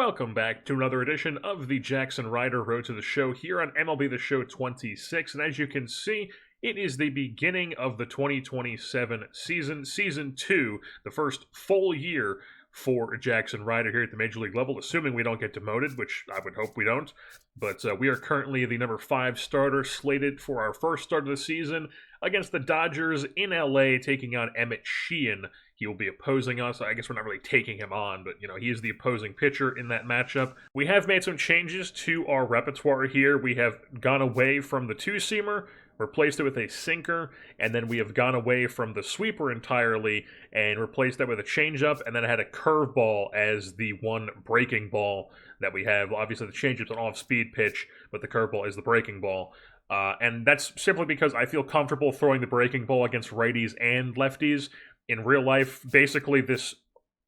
Welcome back to another edition of the Jaxson Ryder Road to the Show here on MLB The Show 26. And as you can see, it is the beginning of the 2027 season, Season 2, the first full year for Jaxson Ryder here at the Major League level, assuming we don't get demoted, which I would hope we don't. But we are currently the number 5 starter slated for our first start of the season against the Dodgers in LA, taking on Emmett Sheehan. He will be opposing us. I guess we're not really taking him on, but, he is the opposing pitcher in that matchup. We have made some changes to our repertoire here. We have gone away from the two-seamer, replaced it with a sinker, and then we have gone away from the sweeper entirely and replaced that with a changeup, and then I had a curveball as the one breaking ball that we have. Obviously, the changeup's an off-speed pitch, but the curveball is the breaking ball. And that's simply because I feel comfortable throwing the breaking ball against righties and lefties. In real life, basically, this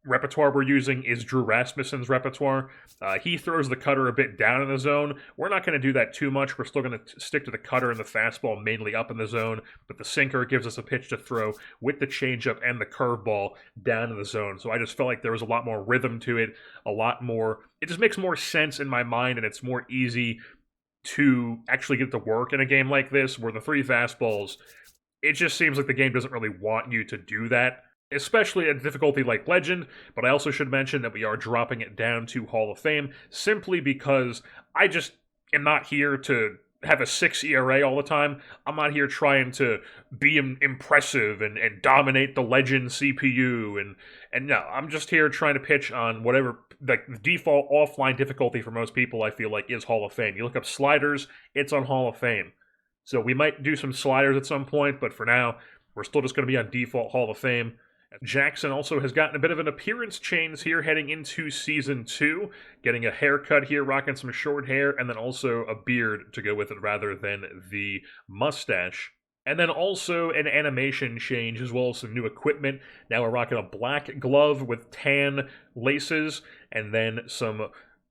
repertoire we're using is Drew Rasmussen's repertoire. He throws the cutter a bit down in the zone. We're not going to do that too much. We're still going to stick to the cutter and the fastball mainly up in the zone, but the sinker gives us a pitch to throw with the changeup and the curveball down in the zone. So I just felt like there was a lot more rhythm to it, it just makes more sense in my mind, and it's more easy to actually get to work in a game like this, where the 3 fastballs, it just seems like the game doesn't really want you to do that, especially at a difficulty like Legend, but I also should mention that we are dropping it down to Hall of Fame, simply because I just am not here to have a 6 ERA all the time. I'm not here trying to be impressive and dominate the Legend CPU, and no, I'm just here trying to pitch on whatever the default offline difficulty for most people, I feel like, is Hall of Fame. You look up sliders, it's on Hall of Fame. So we might do some sliders at some point, but for now, we're still just going to be on default Hall of Fame. Jaxson also has gotten a bit of an appearance change here heading into Season 2, getting a haircut here, rocking some short hair, and then also a beard to go with it rather than the mustache. And then also an animation change, as well as some new equipment. Now we're rocking a black glove with tan laces, and then some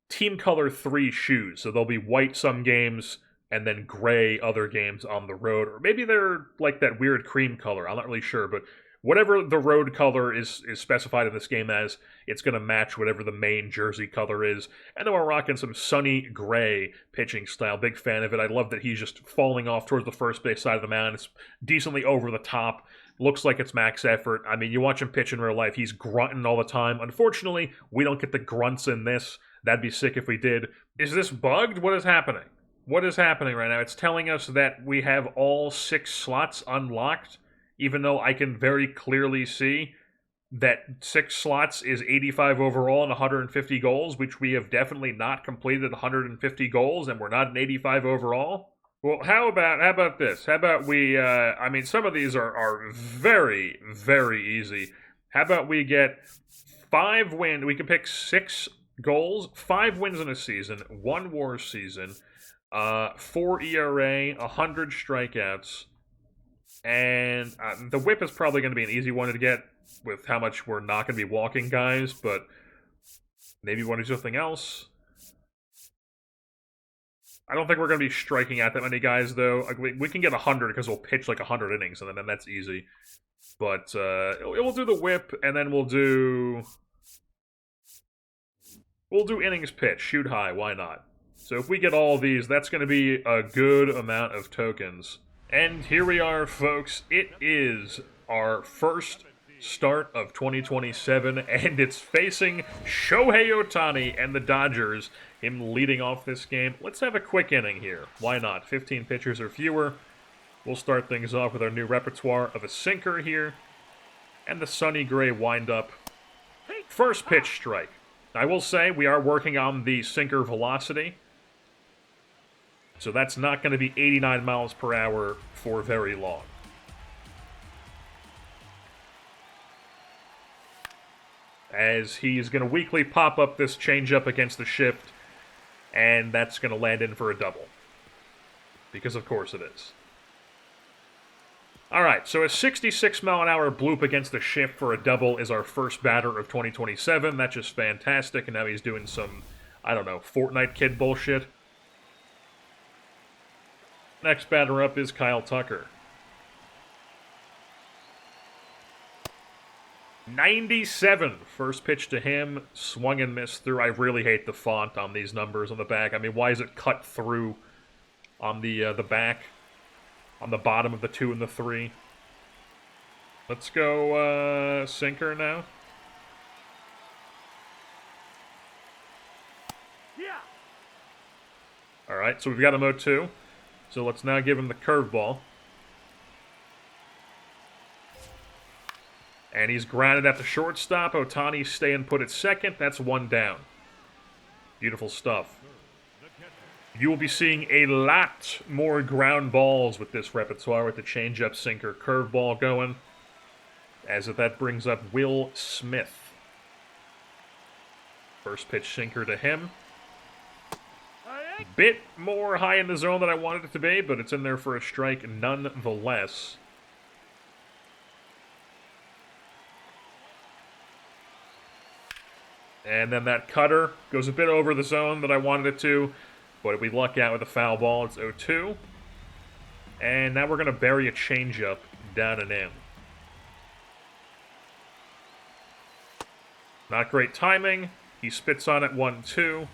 Team Color 3 shoes. So they'll be white some games, and then gray other games on the road. Or maybe they're like that weird cream color, I'm not really sure, but whatever the road color is specified in this game as, it's going to match whatever the main jersey color is. And then we're rocking some sunny gray pitching style. Big fan of it. I love that he's just falling off towards the first base side of the mound. It's decently over the top. Looks like it's max effort. I mean, you watch him pitch in real life, he's grunting all the time. Unfortunately, we don't get the grunts in this. That'd be sick if we did. Is this bugged? What is happening? What is happening right now? It's telling us that we have all 6 slots unlocked, even though I can very clearly see that 6 slots is 85 overall and 150 goals, which we have definitely not completed 150 goals, and we're not an 85 overall. Well, how about this? How about we, I mean, some of these are very, very easy. How about we get 5 wins? We can pick 6 goals, 5 wins in a season, 1 WAR season, 4 ERA, 100 strikeouts, and the whip is probably going to be an easy one to get with how much we're not going to be walking guys, but maybe we want to do something else. I don't think we're going to be striking out that many guys, though. Like, we can get 100 because we'll pitch like 100 innings, and then that's easy. But we'll do the whip, and then we'll do innings pitch, shoot high, why not? So if we get all these, that's going to be a good amount of tokens. And here we are, folks. It is our first start of 2027, and it's facing Shohei Ohtani and the Dodgers, him leading off this game. Let's have a quick inning here. Why not? 15 pitchers or fewer. We'll start things off with our new repertoire of a sinker here, and the sunny gray windup. First pitch strike. I will say we are working on the sinker velocity, so that's not going to be 89 miles per hour for very long. As he's going to weakly pop up this changeup against the shift, and that's going to land in for a double. Because of course it is. Alright, so a 66-mile-an-hour bloop against the shift for a double is our first batter of 2027. That's just fantastic, and now he's doing some, I don't know, Fortnite kid bullshit. Next batter up is Kyle Tucker. 97. First pitch to him. Swung and missed through. I really hate the font on these numbers on the back. I mean, why is it cut through on the back? On the bottom of the 2 and the 3. Let's go sinker now. Yeah. Alright, so we've got him 0-2. So let's now give him the curveball. And he's grounded at the shortstop. Ohtani's staying put at second. That's 1 down. Beautiful stuff. You will be seeing a lot more ground balls with this repertoire with the changeup, sinker, curveball going. As that brings up Will Smith. First pitch sinker to him. Bit more high in the zone than I wanted it to be, but it's in there for a strike nonetheless. And then that cutter goes a bit over the zone that I wanted it to, but we luck out with a foul ball. It's 0-2. And now we're going to bury a changeup down and in. Not great timing. He spits on it 1-2.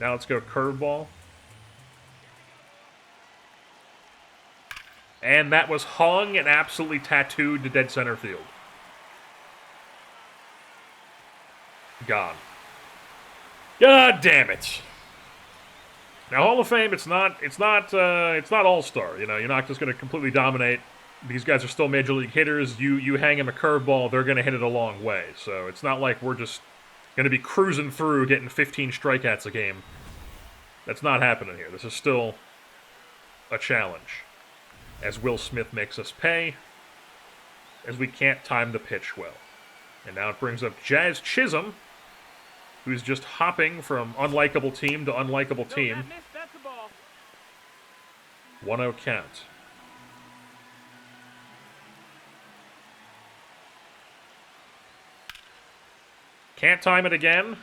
Now let's go curveball. And that was hung and absolutely tattooed to dead center field. Gone. God damn it. Now Hall of Fame, it's not all-star. You know, you're not just going to completely dominate. These guys are still major league hitters. You hang them a curveball, they're going to hit it a long way. So it's not like we're just going to be cruising through getting 15 strikeouts a game. That's not happening here. This is still a challenge. As Will Smith makes us pay, as we can't time the pitch well. And now it brings up Jazz Chisholm, who's just hopping from unlikable team to unlikable team. 1-0 count. Can't time it again.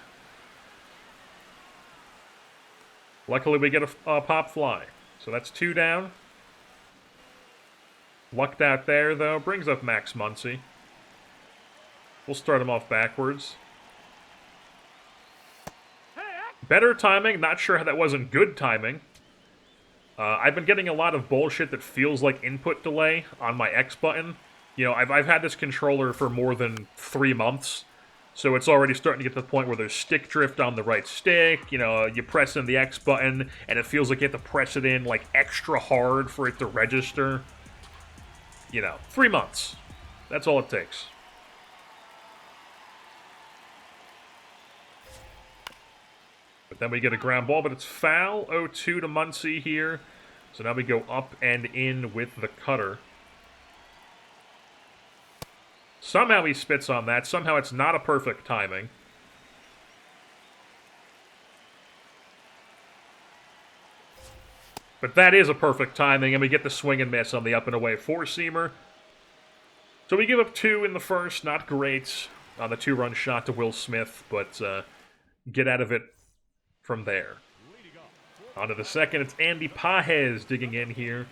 Luckily, we get a pop fly. So that's 2 down. Lucked out there, though. Brings up Max Muncy. We'll start him off backwards. Better timing. Not sure how that wasn't good timing. I've been getting a lot of bullshit that feels like input delay on my X button. You know, I've had this controller for more than 3 months. So it's already starting to get to the point where there's stick drift on the right stick. You know, you press in the X button, and it feels like you have to press it in, like, extra hard for it to register. You know, 3 months. That's all it takes. But then we get a ground ball, but it's foul. 0-2 to Muncy here. So now we go up and in with the cutter. Somehow he spits on that. Somehow it's not a perfect timing. But that is a perfect timing, and we get the swing and miss on the up and away four-seamer. So we give up 2 in the first. Not great on the 2-run shot to Will Smith, but get out of it from there. On to the second. It's Andy Pages digging in here.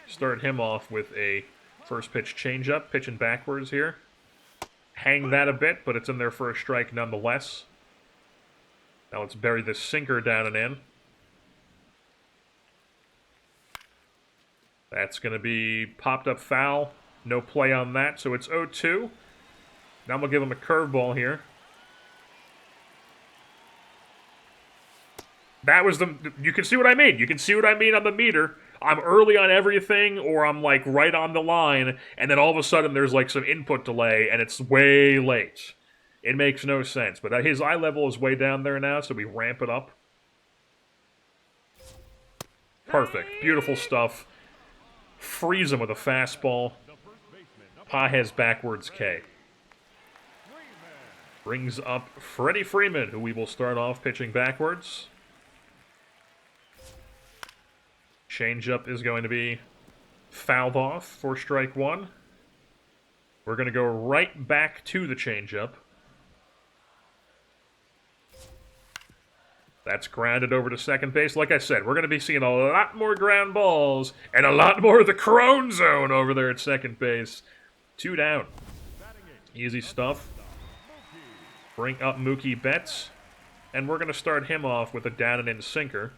Start him off with a first pitch changeup, pitching backwards here. Hang that a bit, but it's in there for a strike nonetheless. Now let's bury this sinker down and in. That's going to be popped up foul. No play on that, so it's 0-2. Now I'm going to give him a curveball here. That was the... You can see what I mean. You can see what I mean on the meter. I'm early on everything, or I'm, like, right on the line, and then all of a sudden there's, like, some input delay, and it's way late. It makes no sense. But his eye level is way down there now, so we ramp it up. Perfect. Beautiful stuff. Freeze him with a fastball. Pages backwards K. Brings up Freddie Freeman, who we will start off pitching backwards. Changeup is going to be fouled off for strike 1. We're going to go right back to the changeup. That's grounded over to second base. Like I said, we're going to be seeing a lot more ground balls and a lot more of the Crone zone over there at second base. 2 down. Easy stuff. Bring up Mookie Betts. And we're going to start him off with a down and in sinker.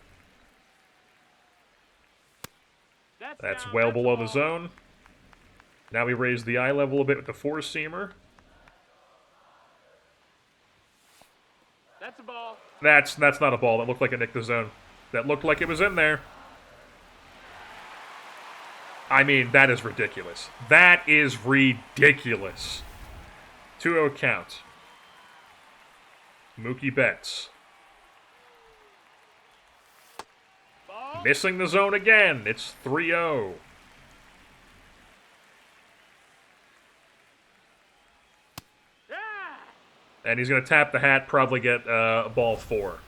That's well below the zone. Now we raise the eye level a bit with the four-seamer. That's a ball. That's not a ball. That looked like it nicked the zone. That looked like it was in there. I mean, that is ridiculous. That is ridiculous. 2-0 count. Mookie Betts. Ball. Missing the zone again. It's 3-0. Yeah. And he's going to tap the hat, probably get ball 4.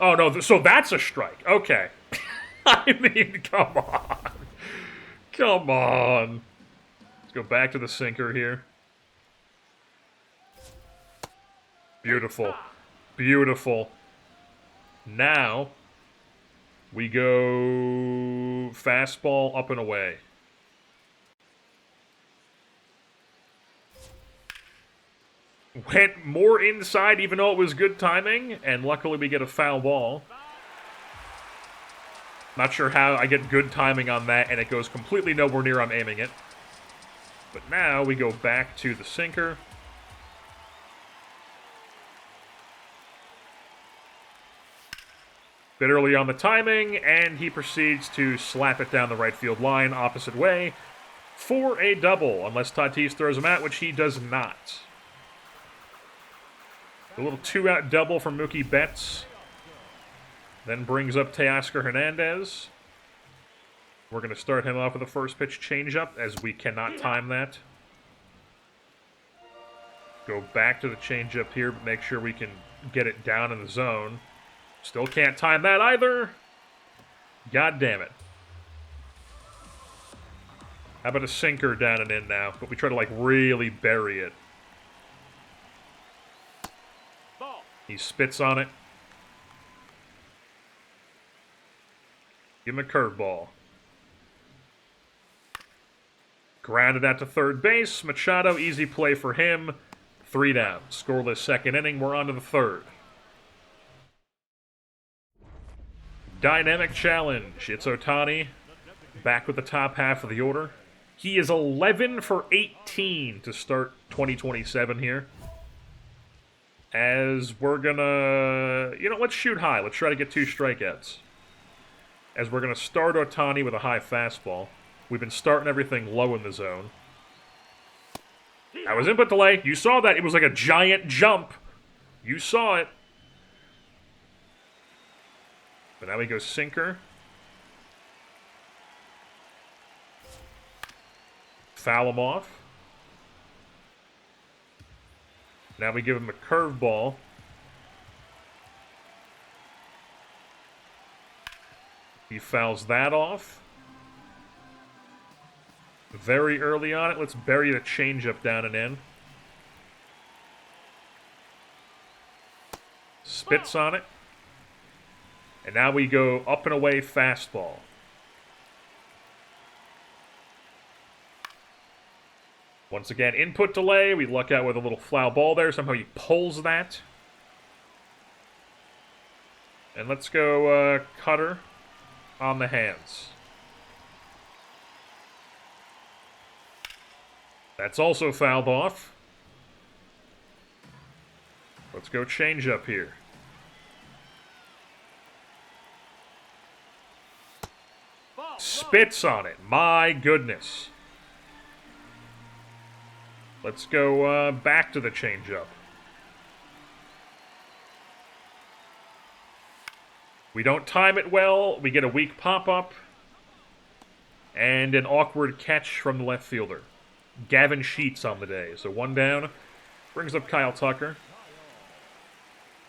Oh, no, so that's a strike. Okay. I mean, come on. Come on. Let's go back to the sinker here. Beautiful. Beautiful. Now, we go fastball up and away. Went more inside even though it was good timing, and luckily we get a foul ball. Not sure how I get good timing on that, and it goes completely nowhere near I'm aiming it. But now we go back to the sinker. Bit early on the timing, and he proceeds to slap it down the right field line opposite way for a double, unless Tatis throws him out, which he does not. A little 2-out double from Mookie Betts. Then brings up Teoscar Hernandez. We're going to start him off with a first pitch changeup, as we cannot time that. Go back to the changeup here, but make sure we can get it down in the zone. Still can't time that either. God damn it. How about a sinker down and in now? But we try to, like, really bury it. Ball. He spits on it. Give him a curveball. Grounded out to third base. Machado, easy play for him. 3 down. Scoreless second inning. We're on to the third. Dynamic challenge. It's Ohtani. Back with the top half of the order. He is 11 for 18 to start 2027 here. As we're gonna... You know, let's shoot high. Let's try to get 2 strikeouts. As we're going to start Ohtani with a high fastball. We've been starting everything low in the zone. That was input delay. You saw that. It was like a giant jump. You saw it. But now we go sinker. Foul him off. Now we give him a curveball. He fouls that off. Very early on it. Let's bury the changeup down and in. Spits on it. And now we go up and away fastball. Once again, input delay. We luck out with a little foul ball there. Somehow he pulls that. And let's go cutter on the hands. That's also fouled off. Let's go change up here. Spits on it. My goodness. Let's go back to the changeup. We don't time it well. We get a weak pop-up. And an awkward catch from the left fielder. Gavin Sheets on the day. So 1 down. Brings up Kyle Tucker.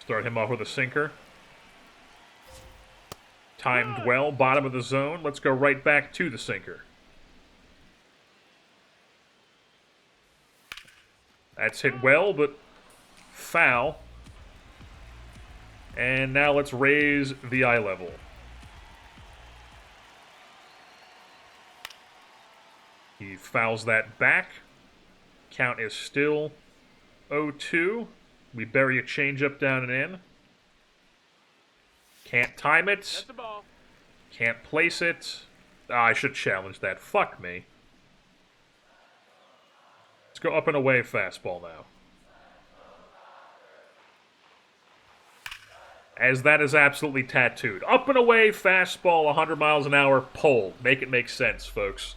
Start him off with a sinker. Timed well. Bottom of the zone. Let's go right back to the sinker. That's hit well, but foul. And now let's raise the eye level. He fouls that back. Count is still 0-2. We bury a changeup down and in. Can't time it. That's the ball. Can't place it. I should challenge that. Fuck me. Let's go up and away fastball now. As that is absolutely tattooed. Up and away fastball, 100 miles an hour, pulled. Make it make sense, folks.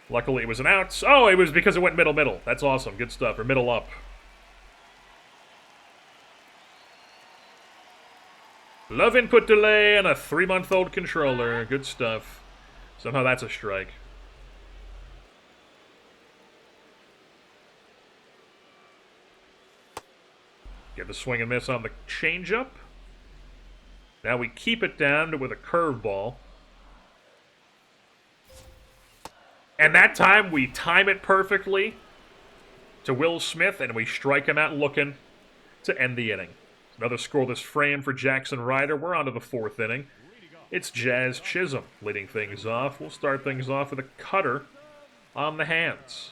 Luckily it was an out. Oh, it was because it went middle. That's awesome. Good stuff. Or middle up. Love input delay and a 3-month-old controller. Good stuff. Somehow that's a strike. Get the swing and miss on the changeup. Now we keep it down with a curveball. And that time we time it perfectly to Will Smith, and we strike him out looking to end the inning. Another scoreless frame for Jaxson Ryder. We're on to the 4th inning. It's Jazz Chisholm leading things off. We'll start things off with a cutter on the hands.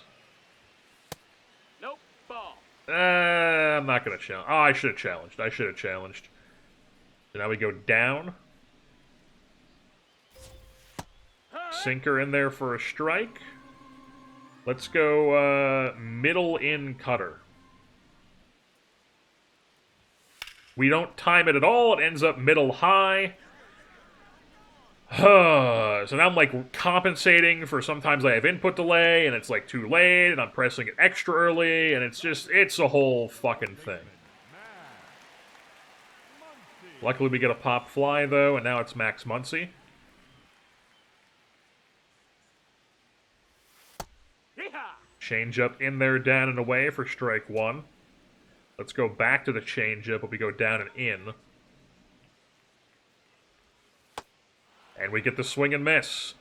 Nope. Ball. I'm not going to challenge. Oh, I should have challenged. So now we go down. Sinker in there for a strike. Let's go middle in cutter. We don't time it at all. It ends up middle high. So now I'm like compensating for sometimes I have input delay and it's like too late and I'm pressing it extra early and it's a whole fucking thing. Luckily we get a pop fly though, and now it's Max Muncy. Changeup in there, down and away for strike 1. Let's go back to the changeup, but we go down and in. And we get the swing and miss.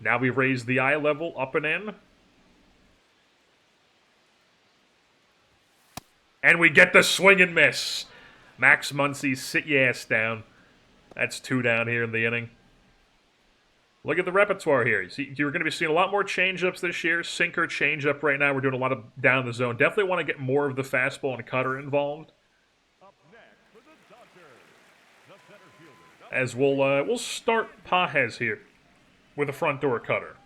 Now we raise the eye level up and in. And we get the swing and miss. Max Muncy, sit your ass down. That's 2 down here in the inning. Look at the repertoire here. You're going to be seeing a lot more changeups this year. Sinker, changeup right now. We're doing a lot of down the zone. Definitely want to get more of the fastball and cutter involved. As we'll start Pajes here with a front door cutter.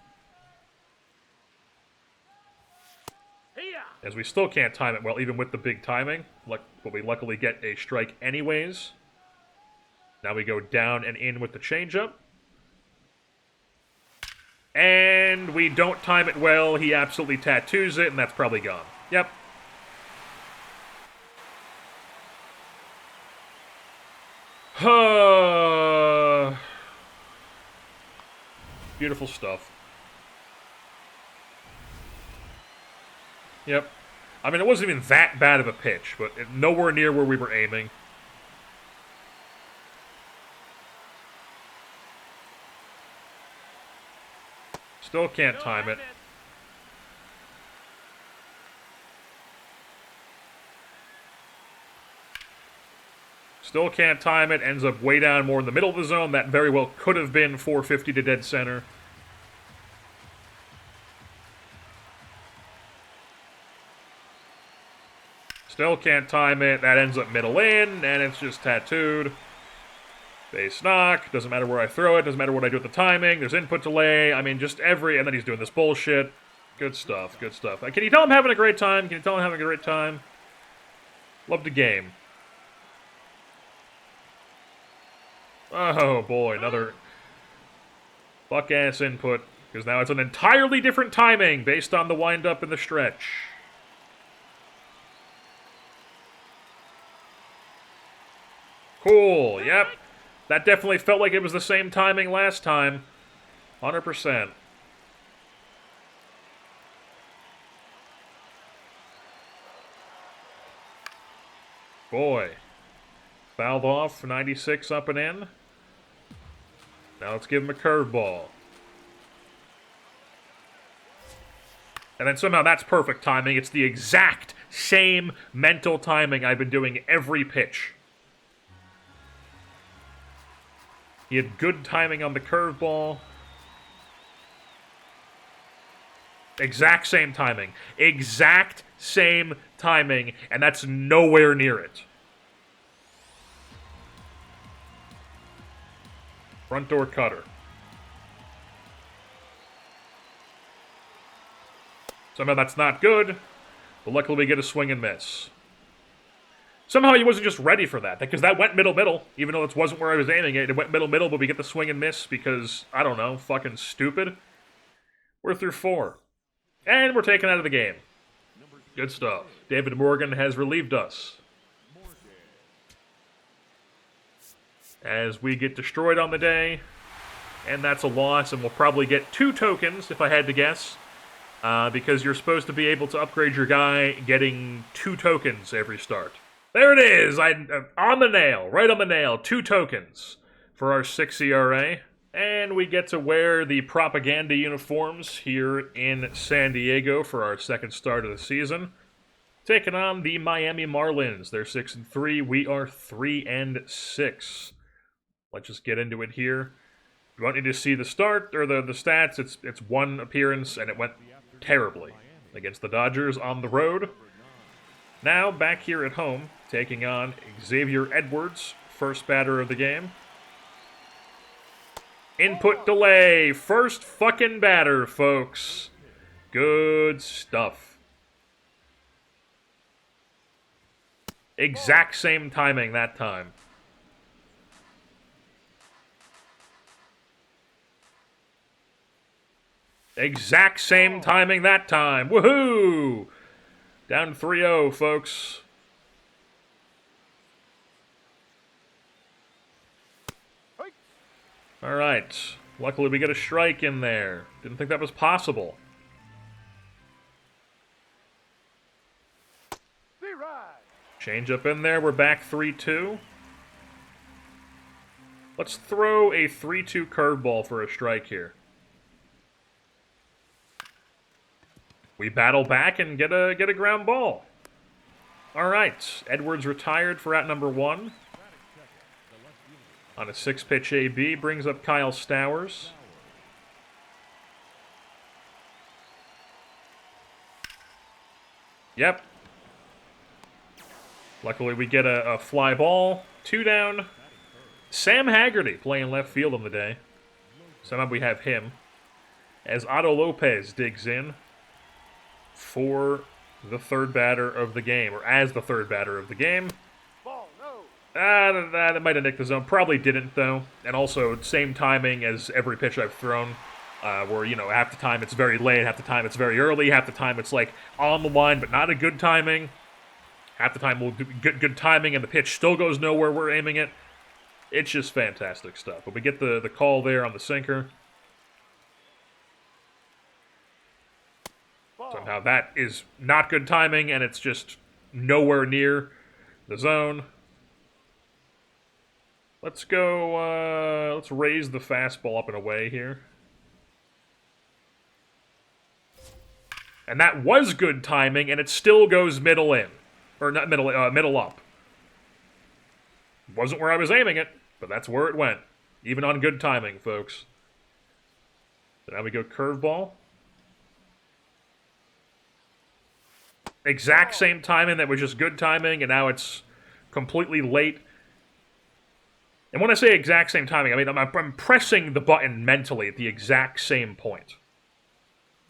As we still can't time it well, even with the big timing. But we luckily get a strike anyways. Now we go down and in with the changeup. And we don't time it well. He absolutely tattoos it, and that's probably gone. Yep. Beautiful stuff. Yep. I mean, it wasn't even that bad of a pitch, but nowhere near where we were aiming. Still can't time it. Still can't time it. Ends up way down more in the middle of the zone. That very well could have been 450 to dead center. Still can't time it. That ends up middle in, and it's just tattooed. Base knock. Doesn't matter where I throw it. Doesn't matter what I do with the timing. There's input delay. I mean, just every... And then he's doing this bullshit. Good stuff. Good stuff. Can you tell I'm having a great time? Can you tell I'm having a great time? Love the game. Oh, boy. Another fuck-ass input. Because now it's an entirely different timing based on the wind-up and the stretch. Cool. Yep. That definitely felt like it was the same timing last time. 100%. Boy. Fouled off, 96 up and in. Now let's give him a curveball. And then somehow that's perfect timing. It's the exact same mental timing I've been doing every pitch. He had good timing on the curveball. Exact same timing. Exact same timing, and that's nowhere near it. Front door cutter. Somehow that's not good, but luckily we get a swing and miss. Somehow he wasn't just ready for that, because that went middle, even though it wasn't where I was aiming it. It went middle, but we get the swing and miss because, I don't know, fucking stupid. We're through 4. And we're taken out of the game. Good stuff. David Morgan has relieved us. As we get destroyed on the day, and that's a loss, and we'll probably get 2 tokens, if I had to guess, because you're supposed to be able to upgrade your guy getting 2 tokens every start. There it is! On the nail, right on the nail, 2 tokens for our 6 ERA. And we get to wear the propaganda uniforms here in San Diego for our second start of the season. Taking on the Miami Marlins. They're 6-3. We are 3-6. Let's just get into it here. You want me to see the start or the stats? It's 1 appearance, and it went terribly against the Dodgers on the road. Now, back here at home, taking on Xavier Edwards, first batter of the game. Input delay, first fucking batter, folks. Good stuff. Exact same timing that time. Exact same timing that time. Woohoo! Down 3-0, folks. All right. Luckily, we get a strike in there. Didn't think that was possible. Change up in there. We're back 3-2. Let's throw a 3-2 curveball for a strike here. We battle back and get a ground ball. All right. Edwards retired for at number 1. On a 6-pitch AB, brings up Kyle Stowers. Yep. Luckily, we get a fly ball. 2 down. Sam Haggerty playing left field on the day. Somehow we have him. As Otto Lopez digs in for the third batter of the game, or as the third batter of the game. That might have nicked the zone. Probably didn't, though. And also, same timing as every pitch I've thrown, where, you know, half the time it's very late, half the time it's very early, half the time it's, like, on the line, but not a good timing. Half the time we'll do good timing, and the pitch still goes nowhere we're aiming it. It's just fantastic stuff. But we get the call there on the sinker. Somehow that is not good timing, and it's just nowhere near the zone. Let's go, let's raise the fastball up and away here. And that was good timing, and it still goes middle in. Or not middle, middle up. Wasn't where I was aiming it, but that's where it went. Even on good timing, folks. So now we go curveball. Exact same timing, that was just good timing, and now it's completely late. And when I say exact same timing, I mean I'm pressing the button mentally at the exact same point.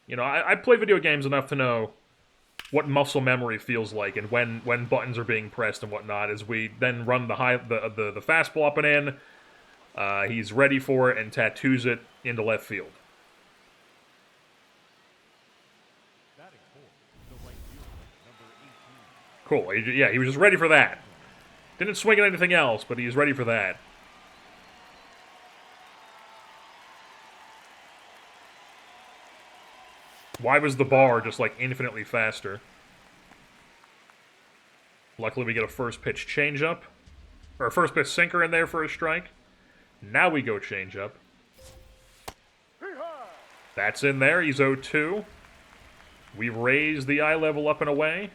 You know, I play video games enough to know what muscle memory feels like and when buttons are being pressed and whatnot, as we then run the fastball up and in. He's ready for it and tattoos it into left field. Cool. Yeah, he was just ready for that. Didn't swing at anything else, but he's ready for that. Why was the bar just, like, infinitely faster? Luckily, we get a first pitch changeup. Or a first pitch sinker in there for a strike. Now we go changeup. That's in there. He's 0-2. We raise the eye level up and away.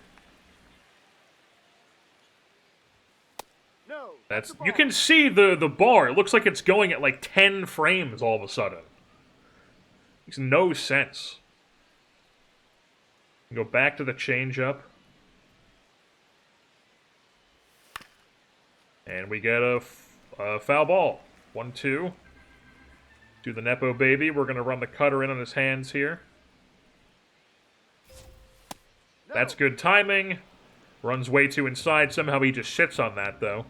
That's, you can see the bar. It looks like it's going at like 10 frames all of a sudden. Makes no sense. Go back to the changeup. And we get a foul ball. 1-2. Do the Nepo baby. We're going to run the cutter in on his hands here. That's good timing. Runs way too inside. Somehow he just sits on that, though.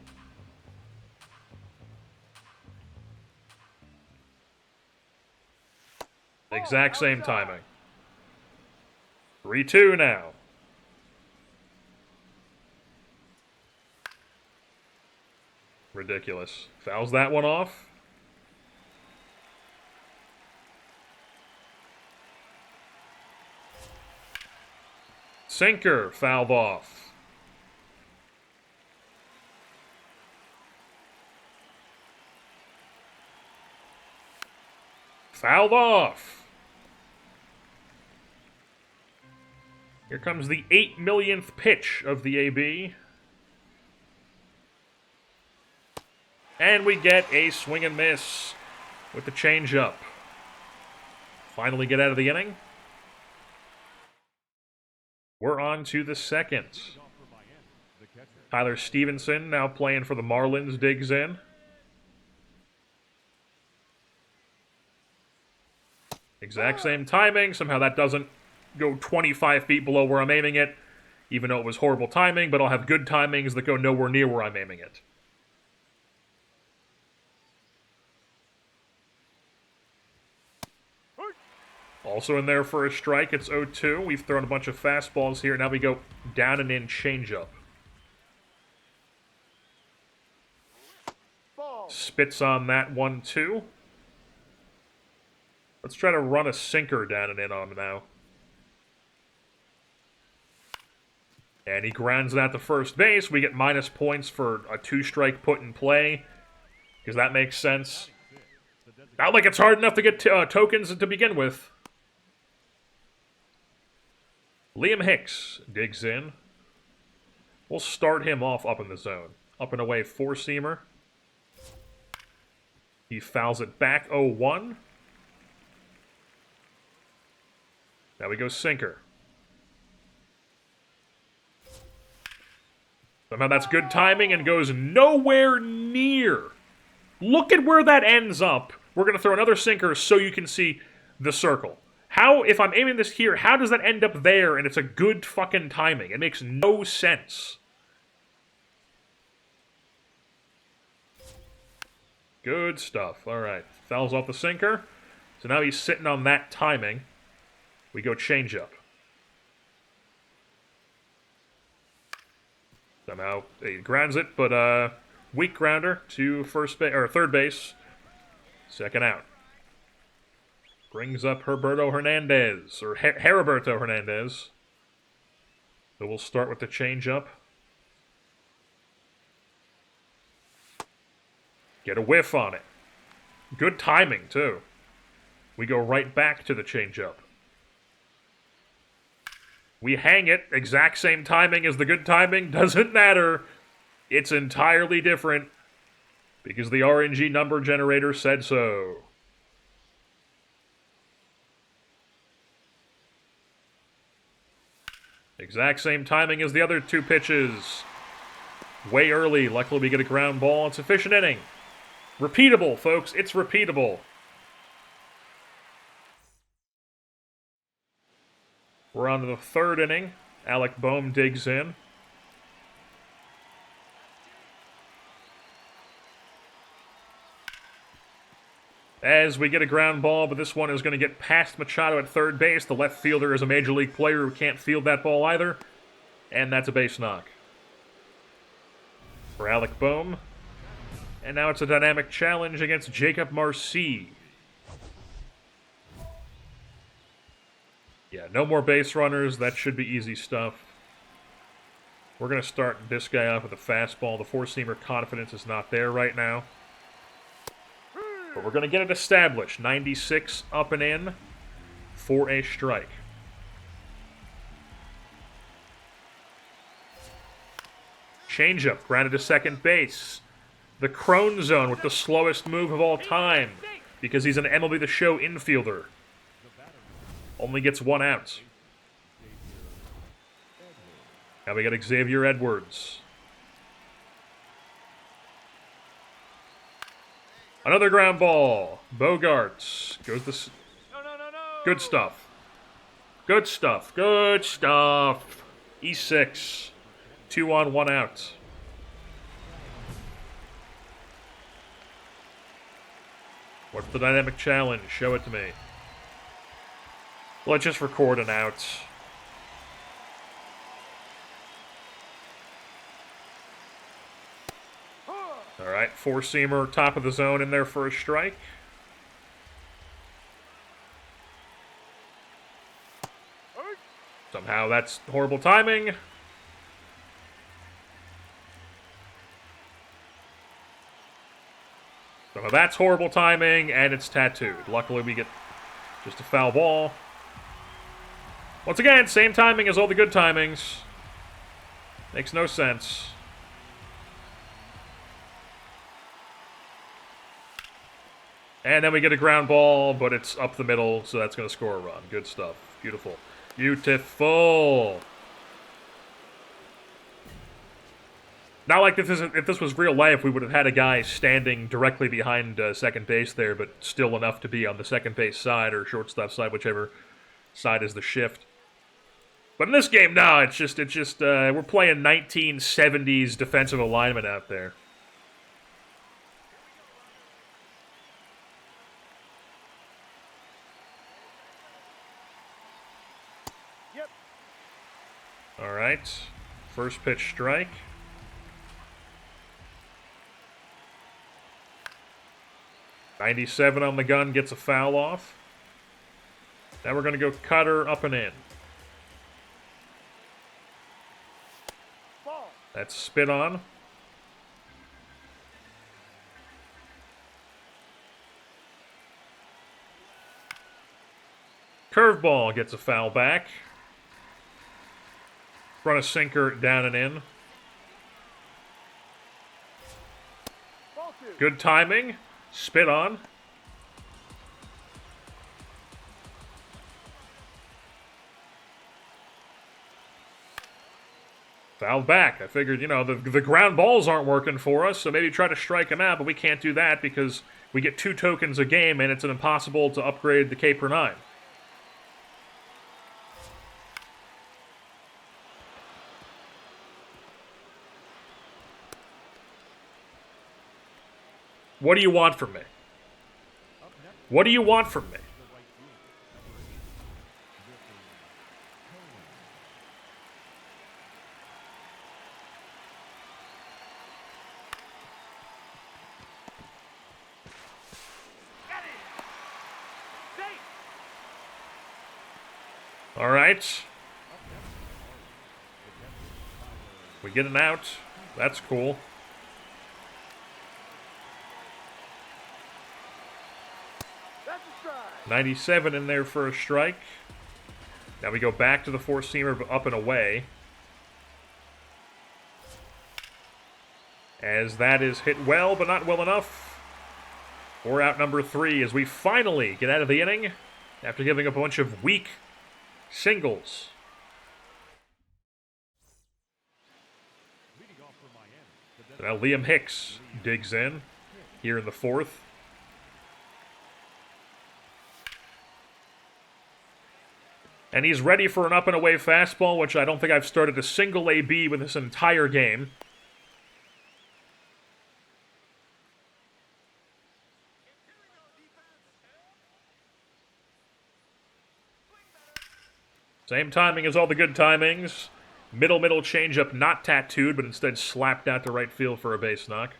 Exact same timing. 3-2 now. Ridiculous. Fouls that one off. Sinker, fouled off. Fouled off. Here comes the 8 millionth pitch of the AB. And we get a swing and miss with the changeup. Finally get out of the inning. We're on to the second. Tyler Stevenson, now playing for the Marlins, digs in. Exact same timing. Somehow that doesn't go 25 feet below where I'm aiming it, even though it was horrible timing, but I'll have good timings that go nowhere near where I'm aiming it. Also in there for a strike, it's 0-2. We've thrown a bunch of fastballs here. Now we go down and in changeup. Spits on that 1-2. Let's try to run a sinker down and in on him now. And he grounds it out to first base. We get minus points for a 2-strike put in play, because that makes sense. Not like it's hard enough to get tokens to begin with. Liam Hicks digs in. We'll start him off up in the zone. Up and away, 4-seamer. He fouls it back, 0-1. Now we go sinker. Somehow that's good timing and goes nowhere near. Look at where that ends up. We're going to throw another sinker so you can see the circle. How, if I'm aiming this here, how does that end up there and it's a good fucking timing? It makes no sense. Good stuff. All right. Fouls off the sinker. So now he's sitting on that timing. We go changeup. Somehow he grounds it, but weak grounder to first base or third base. Second out. Brings up Heriberto Hernandez, or Heriberto Hernandez. So we'll start with the changeup. Get a whiff on it. Good timing, too. We go right back to the changeup. We hang it. Exact same timing as the good timing. Doesn't matter. It's entirely different. Because the RNG number generator said so. Exact same timing as the other two pitches. Way early. Luckily we get a ground ball. It's efficient inning. Repeatable, folks. It's repeatable. We're on to the third inning. Alec Boehm digs in. As we get a ground ball, but this one is going to get past Machado at third base. The left fielder is a major league player who can't field that ball either. And that's a base knock for Alec Boehm. And now it's a dynamic challenge against Jacob Marcy. Yeah, no more base runners. That should be easy stuff. We're going to start this guy off with a fastball. The 4-seamer confidence is not there right now. But we're going to get it established. 96 up and in for a strike. Changeup, grounded to second base. The Crone zone with the slowest move of all time because he's an MLB The Show infielder. Only gets one out. Now we got Xavier Edwards. Another ground ball. Bogarts goes the. No. Good stuff. Good stuff. Good stuff. E6. 2 on, 1 out. What's the dynamic challenge? Show it to me. Let's just record an out. Alright, four-seamer, top of the zone in there for a strike. Somehow that's horrible timing. Somehow that's horrible timing, and it's tattooed. Luckily we get just a foul ball. Once again, same timing as all the good timings. Makes no sense. And then we get a ground ball, but it's up the middle, so that's going to score a run. Good stuff. Beautiful. Beautiful. Not like if this was real life, we would have had a guy standing directly behind second base there, but still enough to be on the second base side or shortstop side, whichever side is the shift. But in this game, no, it's just we're playing 1970s defensive alignment out there. Yep. All right, first pitch strike. .97 on the gun, gets a foul off. Now we're going to go cutter up and in. Ball. That's spit on. Curveball gets a foul back. Run a sinker down and in. Ball 2. Good timing. Spit on. Foul back. I figured, the ground balls aren't working for us, so maybe try to strike them out, but we can't do that because we get 2 tokens a game and it's impossible to upgrade the K per 9. What do you want from me? What do you want from me? All right. We get an out. That's cool. That's a strike. 97 in there for a strike. Now we go back to the four-seamer, but up and away. As that is hit well, but not well enough. We're out number 3 as we finally get out of the inning after giving a bunch of weak singles. Now Liam Hicks digs in here in the 4th. And he's ready for an up and away fastball, which I don't think I've started a single AB with this entire game. Same timing as all the good timings. Middle changeup, not tattooed, but instead slapped out to right field for a base knock.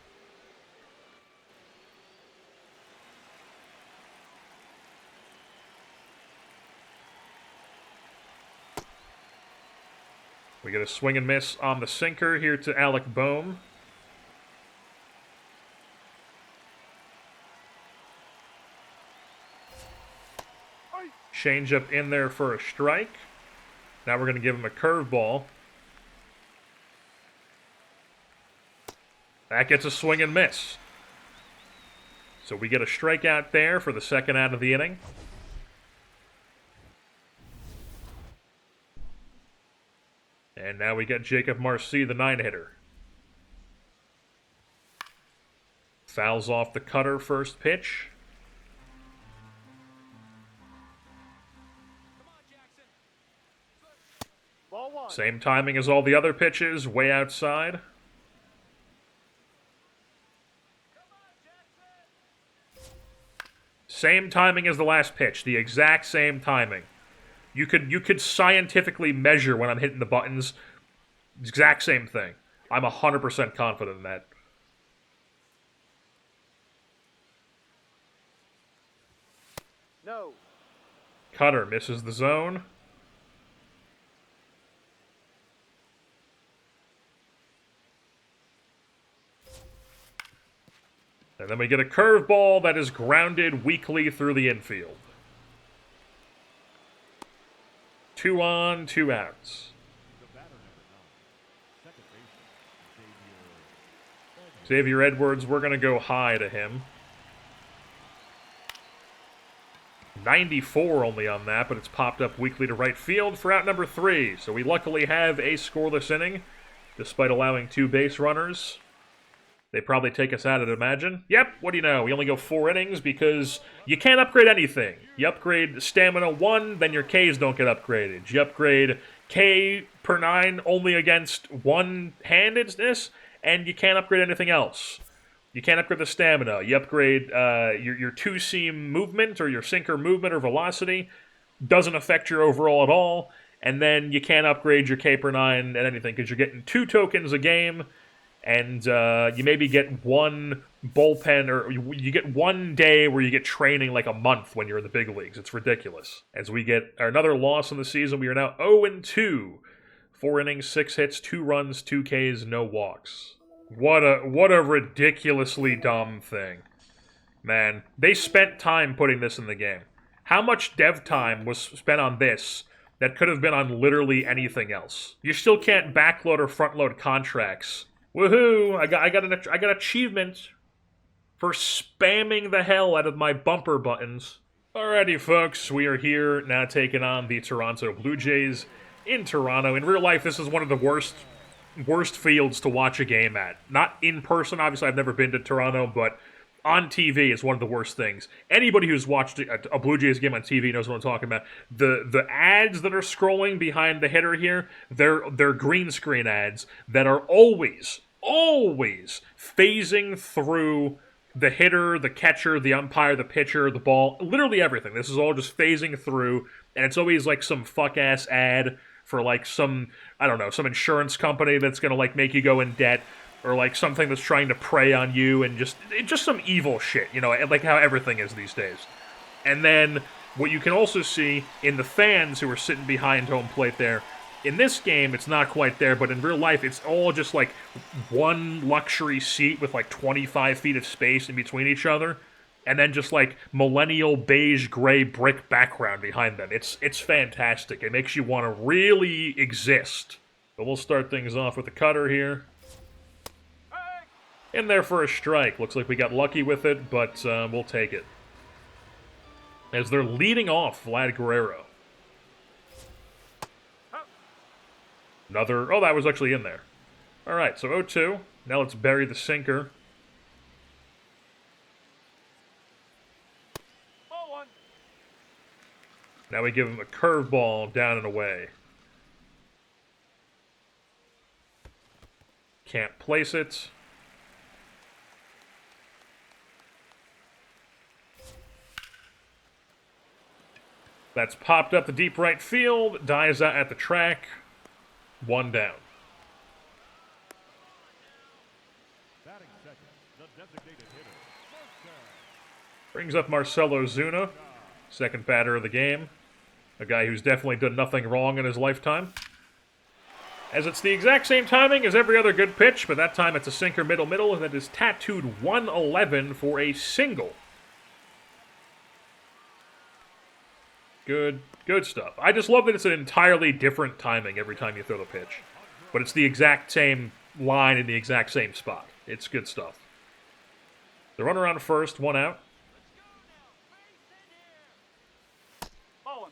We get a swing and miss on the sinker here to Alec Boehm. Changeup in there for a strike. Now we're going to give him a curveball. That gets a swing and miss. So we get a strikeout there for the second out of the inning. And now we get Jacob Marcy, the 9-hitter. Fouls off the cutter first pitch. Ball one. Same timing as all the other pitches, way outside. Same timing as the last pitch, the exact same timing. You could scientifically measure when I'm hitting the buttons. Exact same thing. I'm 100% confident in that. No. Cutter misses the zone. And then we get a curveball that is grounded weakly through the infield. 2 on, 2 outs. Xavier Edwards, we're going to go high to him. 94 only on that, but it's popped up weakly to right field for out number 3. So we luckily have a scoreless inning, despite allowing 2 base runners. They probably take us out, I'd imagine. Yep, what do you know? We only go 4 innings because you can't upgrade anything. You upgrade stamina 1, then your Ks don't get upgraded. You upgrade K per 9 only against one-handedness, and you can't upgrade anything else. You can't upgrade the stamina. You upgrade your 2-seam movement or your sinker movement or velocity. Doesn't affect your overall at all. And then you can't upgrade your K per 9 and anything because you're getting 2 tokens a game. And you maybe get 1 bullpen, or you get 1 day where you get training like a month when you're in the big leagues. It's ridiculous. As we get another loss in the season, we are now 0-2. 4 innings, 6 hits, 2 runs, 2 Ks, no walks. What a ridiculously dumb thing. Man, they spent time putting this in the game. How much dev time was spent on this that could have been on literally anything else? You still can't backload or frontload contracts. Woohoo! I got achievement for spamming the hell out of my bumper buttons. Alrighty, folks, we are here now taking on the Toronto Blue Jays in Toronto. In real life, this is one of the worst fields to watch a game at. Not in person, obviously. I've never been to Toronto, but on TV is one of the worst things. Anybody who's watched a Blue Jays game on TV knows what I'm talking about. The ads that are scrolling behind the hitter here, they're green screen ads that are always phasing through the hitter, the catcher, the umpire, the pitcher, the ball, literally everything. This is all just phasing through, and it's always like some fuck-ass ad for like some, I don't know, some insurance company that's gonna like make you go in debt, or like something that's trying to prey on you, and just some evil shit, you know, like how everything is these days. And then what you can also see in the fans who are sitting behind home plate there, in this game, it's not quite there, but in real life, it's all just like one luxury seat with like 25 feet of space in between each other, and then just like millennial beige gray brick background behind them. It's fantastic. It makes you want to really exist. But we'll start things off with the cutter here. In there for a strike. Looks like we got lucky with it, but we'll take it. As they're leading off Vlad Guerrero. Another... Oh, that was actually in there. Alright, so 0-2. Now let's bury the sinker. Ball one. Now we give him a curveball down and away. Can't place it. That's popped up the deep right field. Dies out at the track. 1 down. Batting second, the designated hitter. Brings up Marcelo Zuna, second batter of the game. A guy who's definitely done nothing wrong in his lifetime. As it's the exact same timing as every other good pitch, but that time it's a sinker middle, and it is tattooed 111 for a single. Good stuff. I just love that it's an entirely different timing every time you throw the pitch. But it's the exact same line in the exact same spot. It's good stuff. The runner on first, 1 out. Ball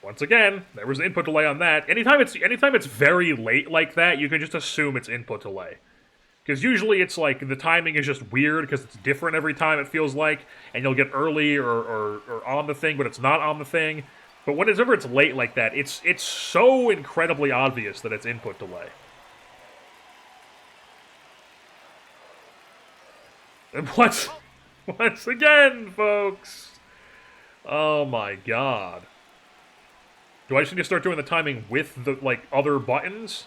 one. Once again, there was input delay on that. Anytime it's very late like that, you can just assume it's input delay. Because usually it's like the timing is just weird because it's different every time it feels like, and you'll get early or on the thing, but it's not on the thing. But whenever it's late like that, it's so incredibly obvious that it's input delay. And once again, folks. Oh my god. Do I just need to start doing the timing with the, like, other buttons?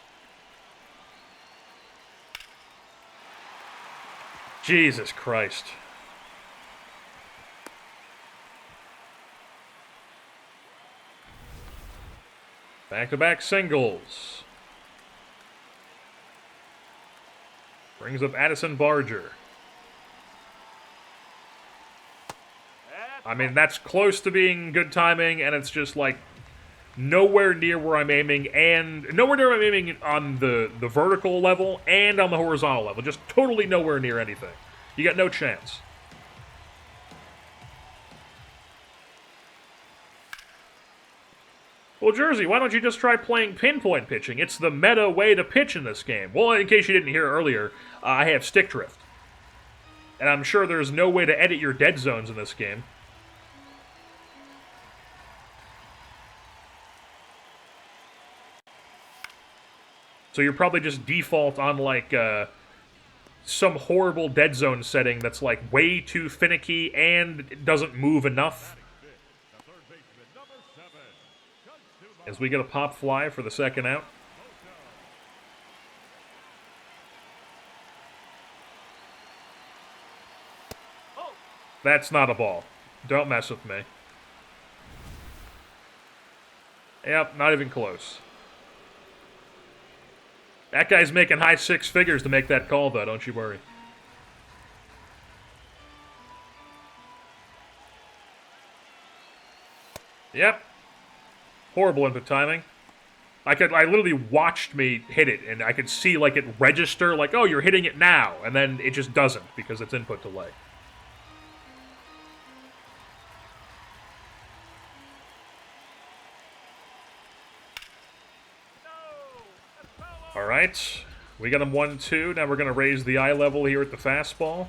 Jesus Christ. Back-to-back singles. Brings up Addison Barger. I mean, that's close to being good timing, and it's just, like, nowhere near where I'm aiming, and nowhere near where I'm aiming on the vertical level and on the horizontal level. Just totally nowhere near anything. You got no chance. Well, Jersey, why don't you just try playing pinpoint pitching? It's the meta way to pitch in this game. Well, in case you didn't hear earlier, I have stick drift. And I'm sure there's no way to edit your dead zones in this game. So you're probably just default on, like, some horrible dead zone setting that's, like, way too finicky and doesn't move enough. As we get a pop fly for the second out. That's not a ball. Don't mess with me. Yep, not even close. That guy's making high six figures to make that call, though, don't you worry. Yep. Horrible input timing. I literally watched me hit it, and I could see, like, it register, like, oh, you're hitting it now, and then it just doesn't, because it's input delay. Alright, we got him 1-2. Now we're going to raise the eye level here at the fastball.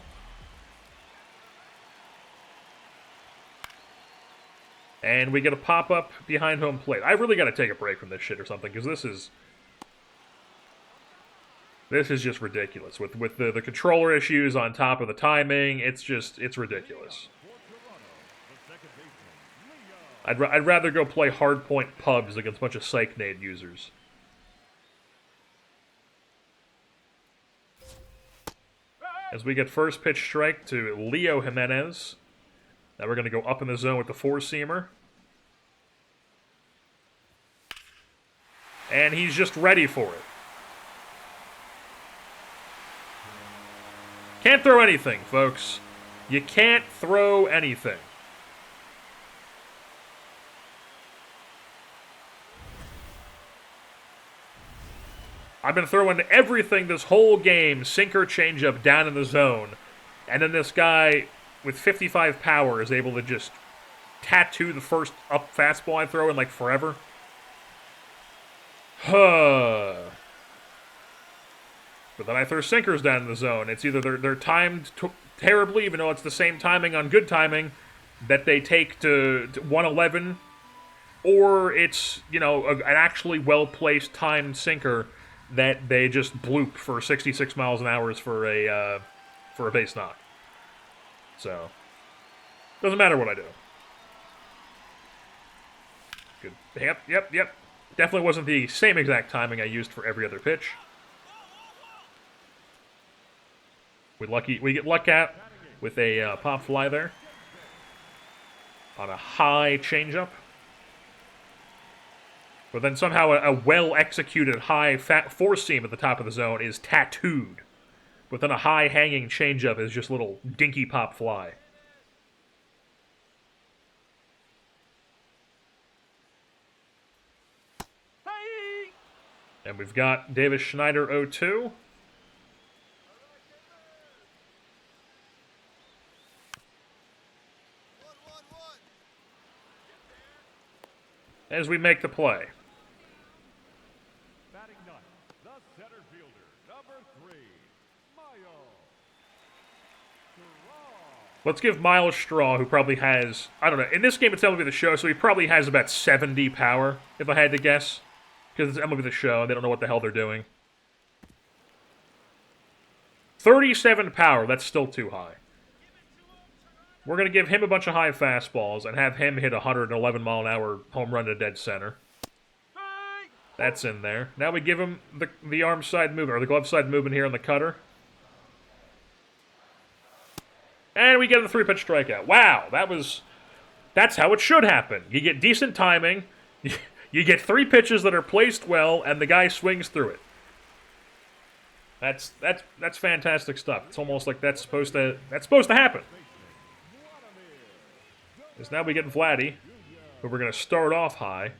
And we get a pop-up behind home plate. I really got to take a break from this shit or something, because this is just ridiculous. With the controller issues on top of the timing, it's ridiculous. I'd rather go play hardpoint pubs against a bunch of Psychnade users. As we get first pitch strike to Leo Jimenez. Now we're going to go up in the zone with the four-seamer. And he's just ready for it. Can't throw anything, folks. You can't throw anything. I've been throwing everything this whole game, sinker, changeup, down in the zone. And then this guy with 55 power is able to just tattoo the first up fastball I throw in like forever. But then I throw sinkers down in the zone. It's either they're timed terribly, even though it's the same timing on good timing, that they take to 111, or it's, you know, an actually well-placed timed sinker that they just bloop for 66 miles an hour for a base knock. So, doesn't matter what I do. Good. Yep. Definitely wasn't the same exact timing I used for every other pitch. We get luck out with a pop fly there on a high changeup. But then somehow a well-executed high four-seam at the top of the zone is tattooed. But then a high-hanging changeup is just a little dinky pop fly. And we've got Davis Schneider 0-2. as we make the play. Batting ninth, the center fielder, number 3, Miles Straw. Let's give Miles Straw, who probably has, I don't know, in this game it's MLB The Show, so he probably has about 70 power, if I had to guess. Because it's MLB The Show, and they don't know what the hell they're doing. 37 power, that's still too high. We're going to give him a bunch of high fastballs and have him hit a 111-mile-an-hour home run to dead center. That's in there. Now we give him the arm side movement, or the glove side movement here on the cutter. And we get a 3-pitch strikeout. Wow, that's how it should happen. You get decent timing, you get 3 pitches that are placed well, and the guy swings through it. That's fantastic stuff. It's almost like that's supposed to happen. Because now we get Vladdy, but we're going to start off high.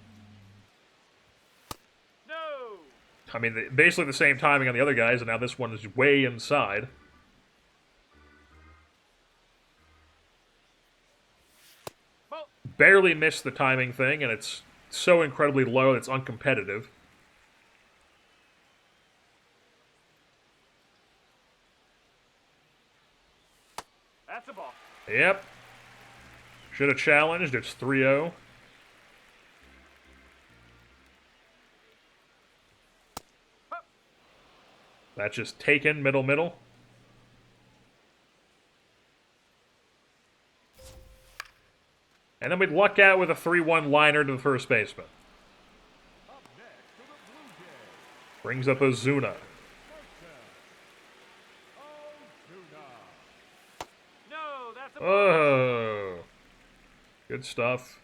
No. I mean, basically the same timing on the other guys, and now this one is way inside. Ball. Barely missed the timing thing, and it's so incredibly low that it's uncompetitive. That's a ball. Yep. Should have challenged. It's 3-0. That's just taken, middle. And then we'd luck out with a 3-1 liner to the first baseman. Up next to the Blue Jays, Brings up Ozuna. Ozuna. No, that's a ball. Oh. Good stuff.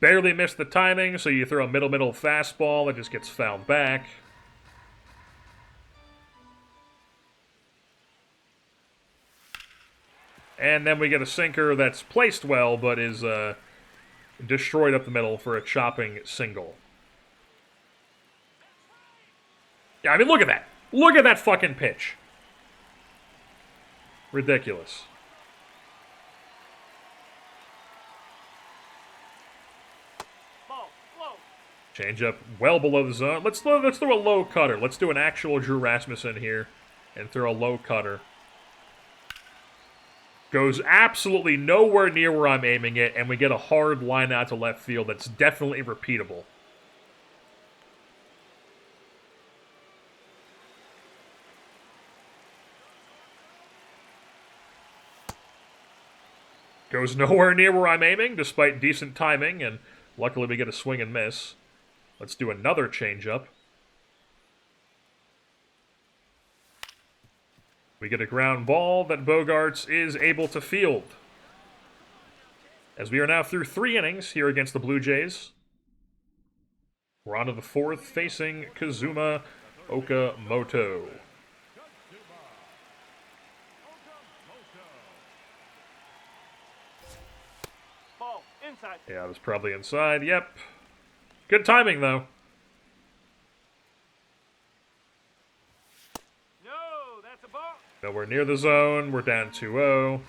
Barely missed the timing, so you throw a middle fastball that just gets fouled back. And then we get a sinker that's placed well, but is destroyed up the middle for a chopping single. Yeah, I mean, look at that. Look at that fucking pitch. Ridiculous. Ball. Low. Change up well below the zone. Let's throw a low cutter. Let's do an actual Drew Rasmussen here and throw a low cutter. Goes absolutely nowhere near where I'm aiming it, and we get a hard line out to left field that's definitely repeatable. Goes nowhere near where I'm aiming, despite decent timing, and luckily we get a swing and miss. Let's do another changeup. We get a ground ball that Bogarts is able to field. As we are now through 3 innings here against the Blue Jays. We're on to the 4th, facing Kazuma Okamoto. Ball. Inside. Yeah, it was probably inside. Yep. Good timing, though. No, that's a ball. Nowhere near the zone. We're down 2-0.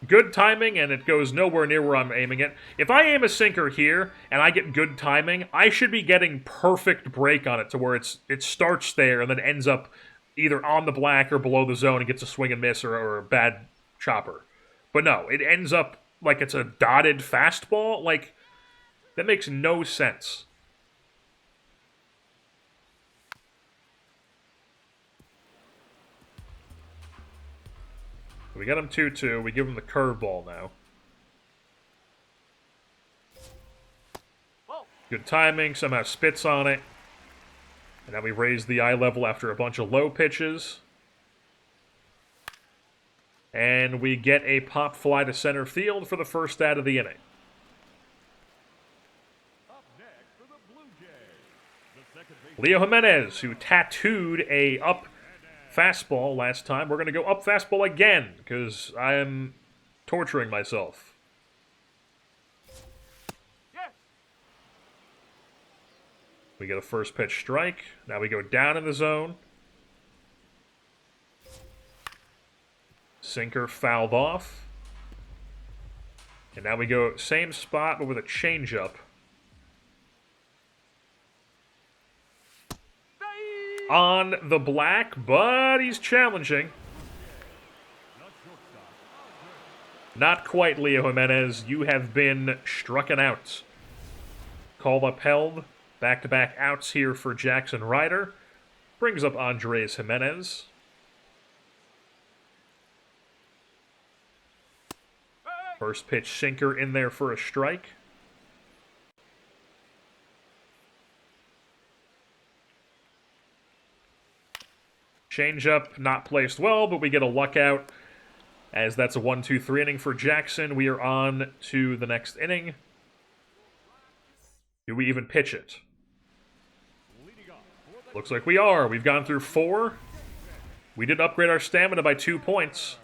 Good timing, and it goes nowhere near where I'm aiming it. If I aim a sinker here, and I get good timing, I should be getting perfect break on it to where it starts there and then ends up either on the black or below the zone and gets a swing and miss or a bad chopper. But no, it ends up like it's a dotted fastball. Like, that makes no sense. We got him 2-2. We give him the curveball now. Whoa. Good timing. Somehow spits on it. And now we raise the eye level after a bunch of low pitches. And we get a pop fly to center field for the first out of the inning. Up next for the Blue Jays, the second baseman. Leo Jimenez, who tattooed a up fastball last time. We're going to go up fastball again, because I am torturing myself. Yes. We get a first pitch strike. Now we go down in the zone. Sinker fouled off. And now we go same spot, but with a changeup. On the black, but he's challenging. Not quite, Leo Jimenez. You have been strucken out. Call upheld. Back-to-back outs here for Jaxson Ryder. Brings up Andres Jimenez. First pitch sinker in there for a strike. Changeup not placed well, but we get a luck out as that's a 1-2-3 inning for Jaxson. We are on to the next inning. Do we even pitch it? Looks like we are. We've gone through 4. We did upgrade our stamina by 2 points.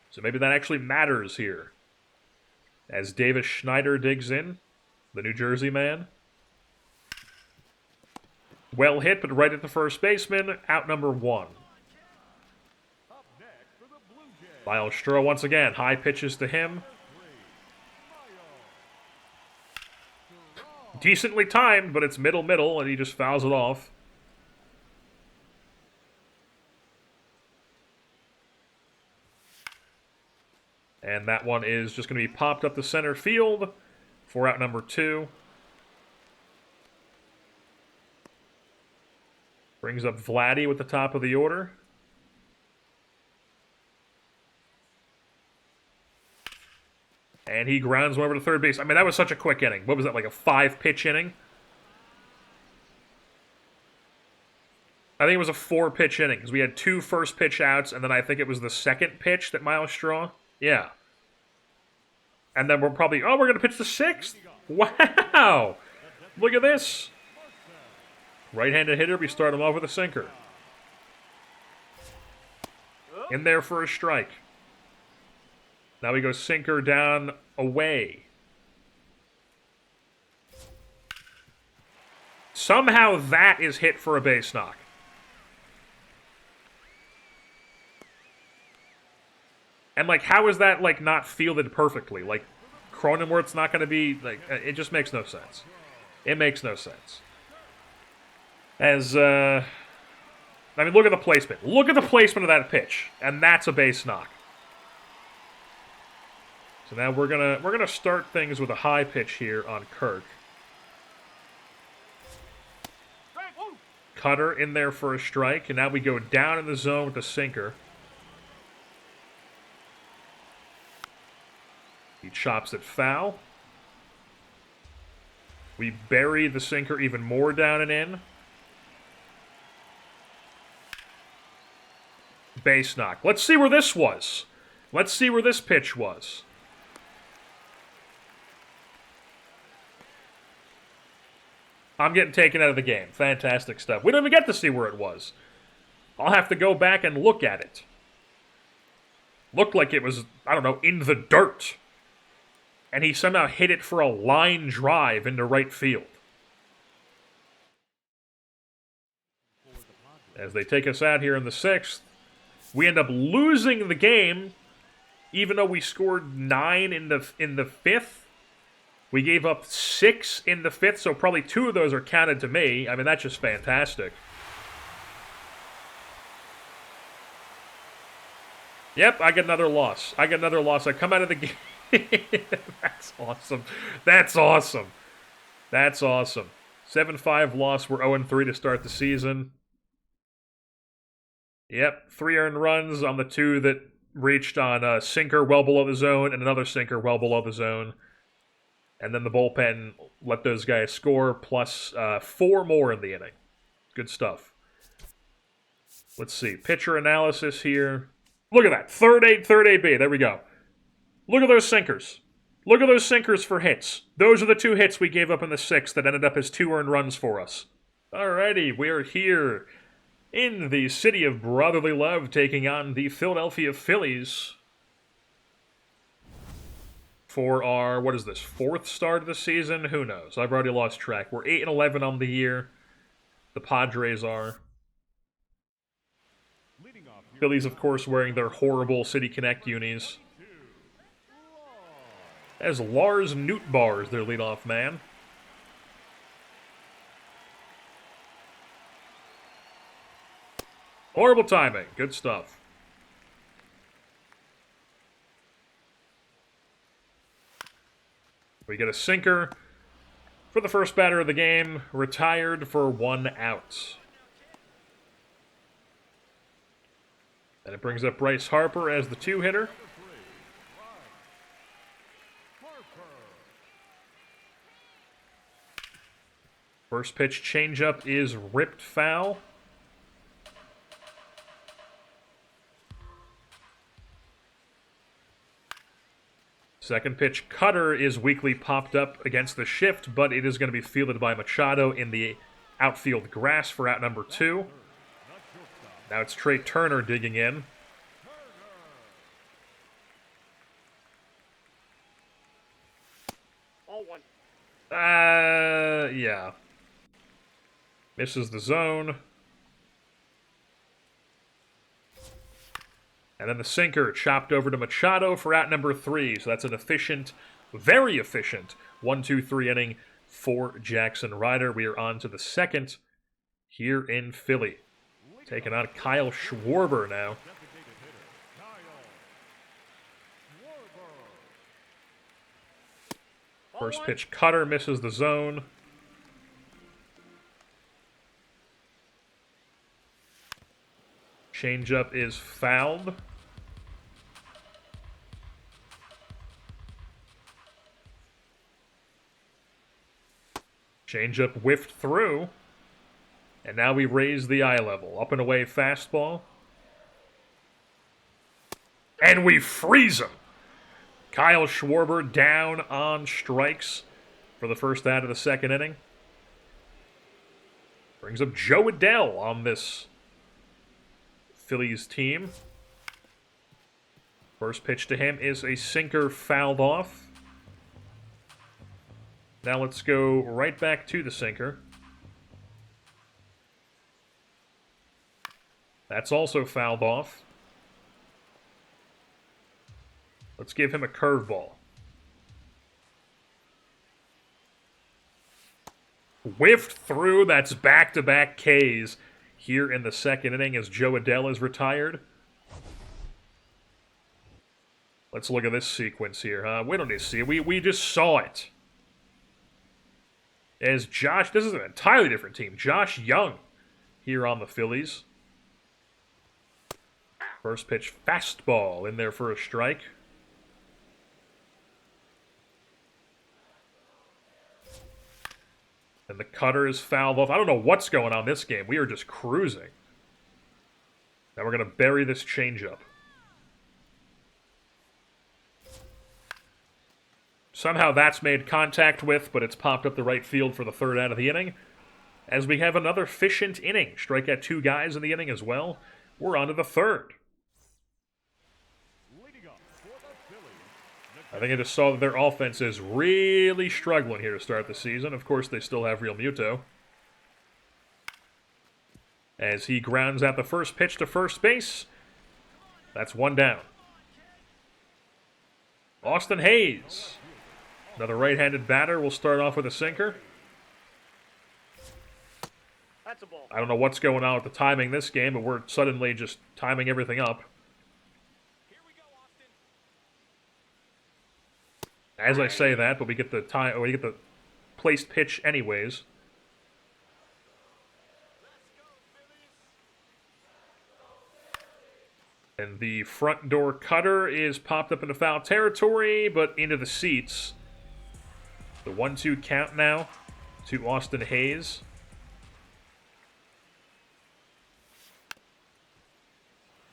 So maybe that actually matters here. As Davis Schneider digs in, the New Jersey man. Well hit, but right at the first baseman. Out number 1. Miles Straw once again. High pitches to him. Decently timed, but it's middle, and he just fouls it off. And that one is just going to be popped up to center field for out number 2. Brings up Vladdy with the top of the order. And he grounds one over to third base. I mean, that was such a quick inning. What was that, like a 5-pitch inning? I think it was a 4-pitch inning, because we had 2 first pitch outs, and then I think it was the second pitch that Miles Straw. Yeah. And then we're probably, we're going to pitch the 6th? Wow! Look at this. Right-handed hitter, we start him off with a sinker. In there for a strike. Now we go sinker down, away. Somehow that is hit for a base knock. And, like, how is that, like, not fielded perfectly? Like, Cronenworth's not going to be, like, it just makes no sense. It makes no sense. As, I mean, look at the placement. Look at the placement of that pitch. And that's a base knock. So now we're gonna start things with a high pitch here on Kirk. Cutter in there for a strike, and now we go down in the zone with the sinker. He chops it foul. We bury the sinker even more down and in. Base knock. Let's see where this was. Let's see where this pitch was. I'm getting taken out of the game. Fantastic stuff. We don't even get to see where it was. I'll have to go back and look at it. Looked like it was, I don't know, in the dirt. And he somehow hit it for a line drive into right field. As they take us out here in the 6th, we end up losing the game, even though we scored 9 in the 5th. We gave up 6 in the 5th, so probably 2 of those are counted to me. I mean, that's just fantastic. Yep, I get another loss. I come out of the game. That's awesome. That's awesome. That's awesome. 7-5 loss. We're 0-3 to start the season. Yep, 3 earned runs on the 2 that reached on a sinker well below the zone and another sinker well below the zone. And then the bullpen let those guys score, plus 4 more in the inning. Good stuff. Let's see. Pitcher analysis here. Look at that. Third AB. There we go. Look at those sinkers. Look at those sinkers for hits. Those are the 2 hits we gave up in the 6th that ended up as 2 earned runs for us. Alrighty, we are here in the city of brotherly love, taking on the Philadelphia Phillies for our, what is this, 4th start of the season? Who knows? I've already lost track. We're 8-11 on the year. The Padres are. Phillies, of course, wearing their horrible City Connect unis. As Lars Nootbaar is their leadoff man. Horrible timing. Good stuff. We get a sinker for the first batter of the game, retired for 1 out. And it brings up Bryce Harper as the 2-hitter. First pitch changeup is ripped foul. Second pitch cutter is weakly popped up against the shift, but it is going to be fielded by Machado in the outfield grass for out number 2. Now it's Trey Turner digging in. Yeah. Misses the zone. And then the sinker chopped over to Machado for out number 3. So that's an efficient, very efficient 1-2-3 inning for Jaxson Ryder. We are on to the second here in Philly. Taking on Kyle Schwarber now. First pitch cutter misses the zone. Changeup is fouled. Changeup whiffed through. And now we raise the eye level. Up and away fastball. And we freeze him. Kyle Schwarber down on strikes for the first out of the second inning. Brings up Joe Adell on this Phillies team. First pitch to him is a sinker fouled off. Now let's go right back to the sinker. That's also fouled off. Let's give him a curveball. Whiffed through. That's back-to-back Ks here in the second inning as Joe Adell is retired. Let's look at this sequence here. We don't need to see it. We just saw it. As Josh, this is an entirely different team. Josh Young here on the Phillies. First pitch fastball in there for a strike. And the cutter is fouled off. I don't know what's going on this game. We are just cruising. Now we're going to bury this changeup. Somehow that's made contact with, but it's popped up the right field for the third out of the inning. As we have another efficient inning. Strike out 2 guys in the inning as well. We're on to the third. I think I just saw that their offense is really struggling here to start the season. Of course, they still have Real Muto. As he grounds out the first pitch to first base. That's 1 down. Austin Hayes. Another right-handed batter will start off with a sinker. That's a ball. I don't know what's going on with the timing this game, but we're suddenly just timing everything up. As I say that, but we get the placed pitch anyways. And the front door cutter is popped up into foul territory, but into the seats. The 1-2 count now to Austin Hayes.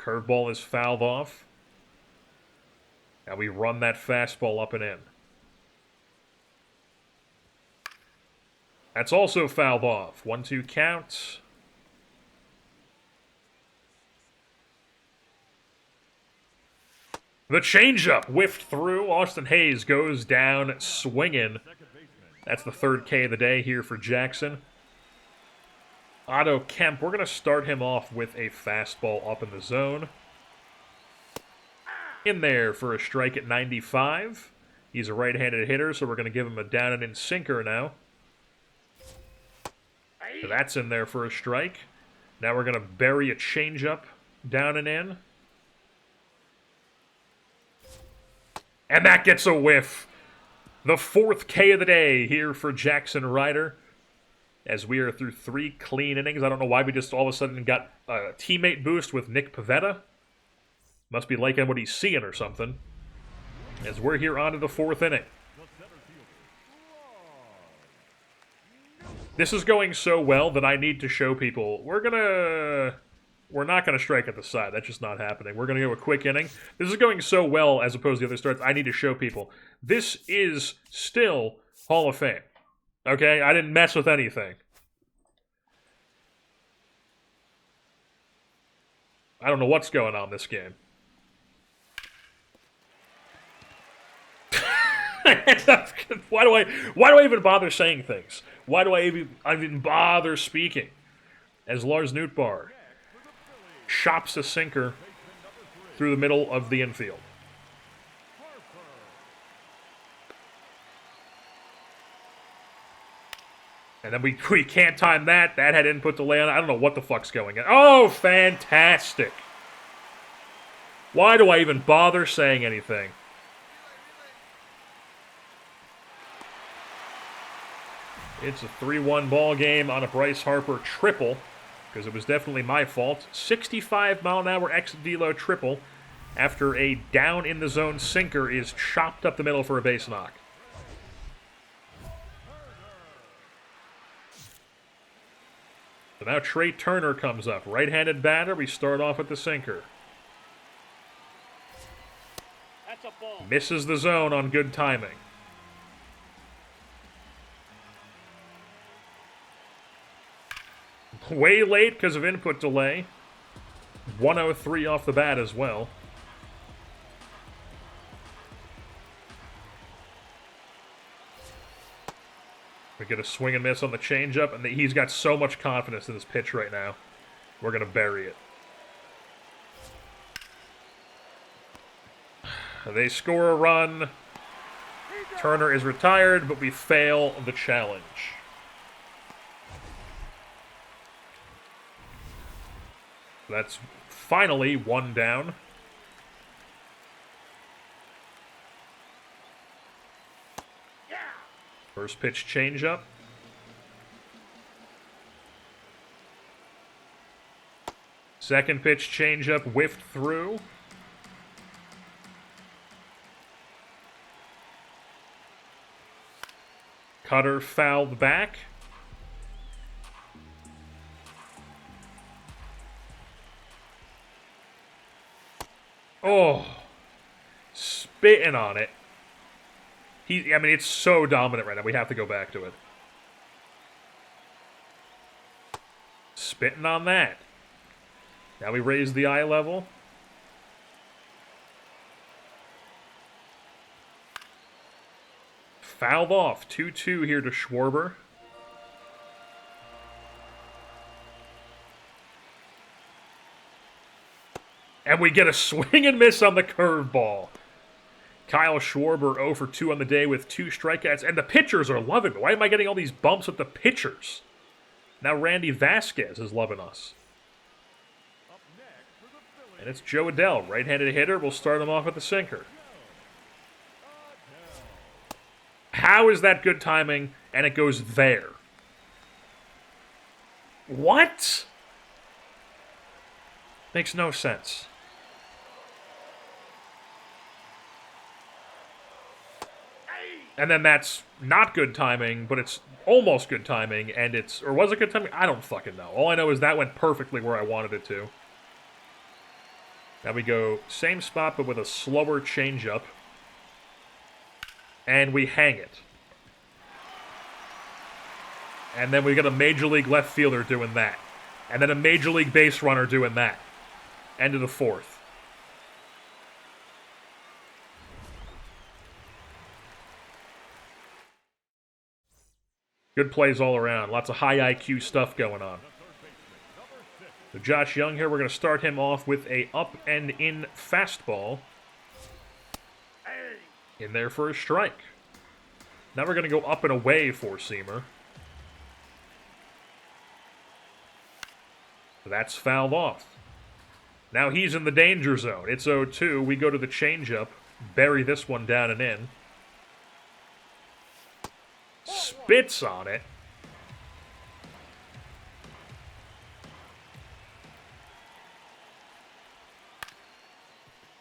Curveball is fouled off. Now we run that fastball up and in. That's also fouled off. 1-2 count. The changeup whiffed through. Austin Hayes goes down swinging. That's the third K of the day here for Jaxson. Otto Kemp, we're going to start him off with a fastball up in the zone. In there for a strike at 95. He's a right-handed hitter, so we're going to give him a down and in sinker now. So that's in there for a strike. Now we're going to bury a changeup down and in. And that gets a whiff. The 4th K of the day here for Jaxson Ryder. As we are through 3 clean innings. I don't know why we just all of a sudden got a teammate boost with Nick Pivetta. Must be liking what he's seeing or something. As we're here on to the 4th inning. This is going so well that I need to show people. We're not gonna strike at the side. That's just not happening. We're gonna go a quick inning. This is going so well as opposed to the other starts. I need to show people. This is still Hall of Fame. Okay? I didn't mess with anything. I don't know what's going on in this game. Why do I even bother saying things? Why do I even bother speaking? As Lars Nootbaar chops a sinker through the middle of the infield. And then we can't time that. That had input delay on it. I don't know what the fuck's going on. Oh, fantastic. Why do I even bother saying anything? It's a 3-1 ball game on a Bryce Harper triple, because it was definitely my fault. 65-mile-an-hour ex-velo triple after a down-in-the-zone sinker is chopped up the middle for a base knock. So now Trey Turner comes up. Right-handed batter, we start off with the sinker. That's a ball. Misses the zone on good timing. Way late because of input delay. 103 off the bat as well. We get a swing and miss on the changeup, and he's got so much confidence in this pitch right now. We're going to bury it. They score a run. Turner is retired, but we fail the challenge. That's finally one down. First pitch changeup. Second pitch changeup whiffed through. Cutter fouled back. Oh, spitting on it. I mean, it's so dominant right now. We have to go back to it. Spitting on that. Now we raise the eye level. Fouled off. 2-2 here to Schwarber. And we get a swing and miss on the curveball. Kyle Schwarber 0 for 2 on the day with 2 strikeouts. And the pitchers are loving it. Why am I getting all these bumps with the pitchers? Now Randy Vasquez is loving us. And it's Joe Adell, right-handed hitter. We'll start him off with the sinker. How is that good timing? And it goes there. What? Makes no sense. And then that's not good timing, but it's almost good timing, and it's... Or was it good timing? I don't fucking know. All I know is that went perfectly where I wanted it to. Now we go same spot, but with a slower changeup. And we hang it. And then we got a Major League left fielder doing that. And then a Major League base runner doing that. End of the 4th. Good plays all around. Lots of high IQ stuff going on. So Josh Young here, we're going to start him off with a up and in fastball. In there for a strike. Now we're going to go up and away four-seamer. That's fouled off. Now he's in the danger zone. It's 0-2. We go to the changeup. Bury this one down and in. Spits on it.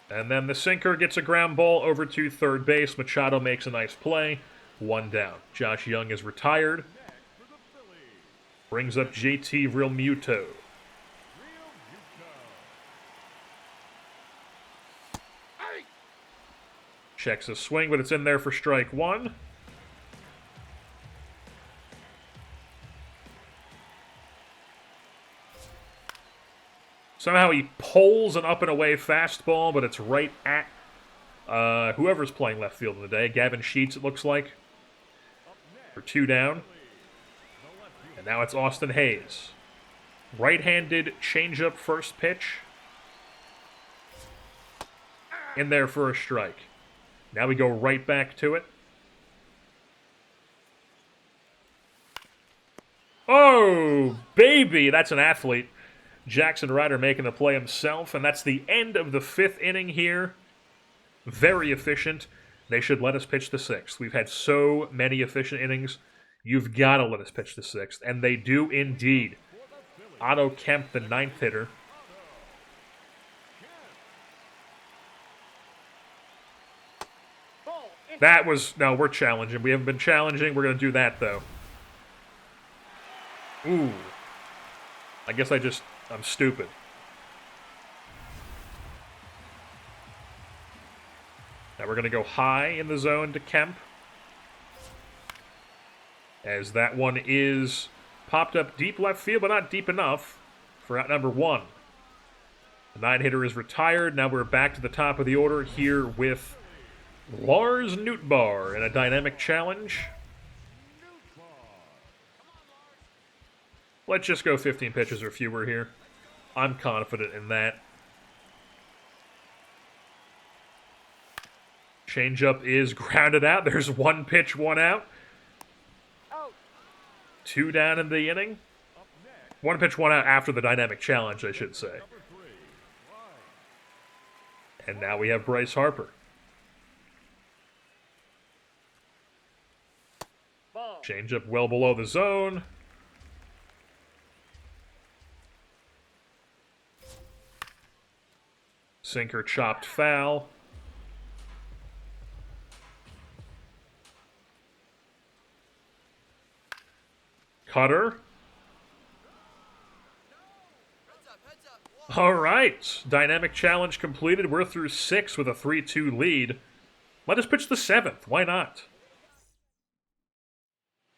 And then the sinker gets a ground ball over to third base. Machado makes a nice play. One down. Josh Young is retired. Brings up JT Realmuto. Checks a swing, but it's in there for strike one. Somehow he pulls an up and away fastball, but it's right at whoever's playing left field today. Gavin Sheets, it looks like. For two down. And now it's Austin Hayes. Right-handed changeup first pitch. In there for a strike. Now we go right back to it. Oh, baby! That's an athlete. Jaxson Ryder making the play himself, and that's the end of the fifth inning here. Very efficient. They should let us pitch the sixth. We've had so many efficient innings. You've got to let us pitch the sixth, and they do indeed. Otto Kemp, the ninth hitter. That was... No, we're challenging. We haven't been challenging. We're going to do that, though. Ooh. I guess I'm stupid. Now we're going to go high in the zone to Kemp. As that one is popped up deep left field, but not deep enough for out number one. The nine-hitter is retired. Now we're back to the top of the order here with Lars Nootbaar in a dynamic challenge. Let's just go 15 pitches or fewer here. I'm confident in that. Changeup is grounded out. There's one pitch, one out. Two down in the inning. One pitch, one out after the dynamic challenge, I should say. And now we have Bryce Harper. Changeup well below the zone. Sinker chopped foul. Cutter. All right. Dynamic challenge completed. We're through 6 with a 3-2 lead. Let us pitch the 7th. Why not?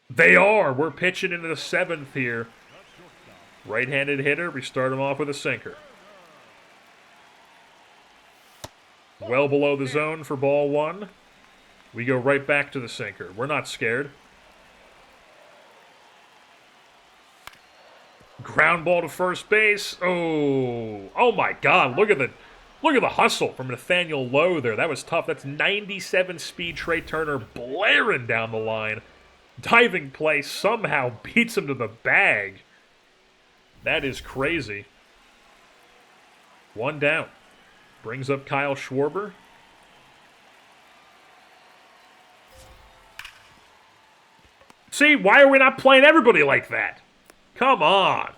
They are. We're pitching into the 7th here. Right-handed hitter. We start him off with a sinker. Well below the zone for ball one. We go right back to the sinker. We're not scared. Ground ball to first base. Oh my God! Look at the hustle from Nathaniel Lowe there. That was tough. That's 97 speed. Trey Turner blaring down the line. Diving play somehow beats him to the bag. That is crazy. One down. Brings up Kyle Schwarber. See, why are we not playing everybody like that? Come on.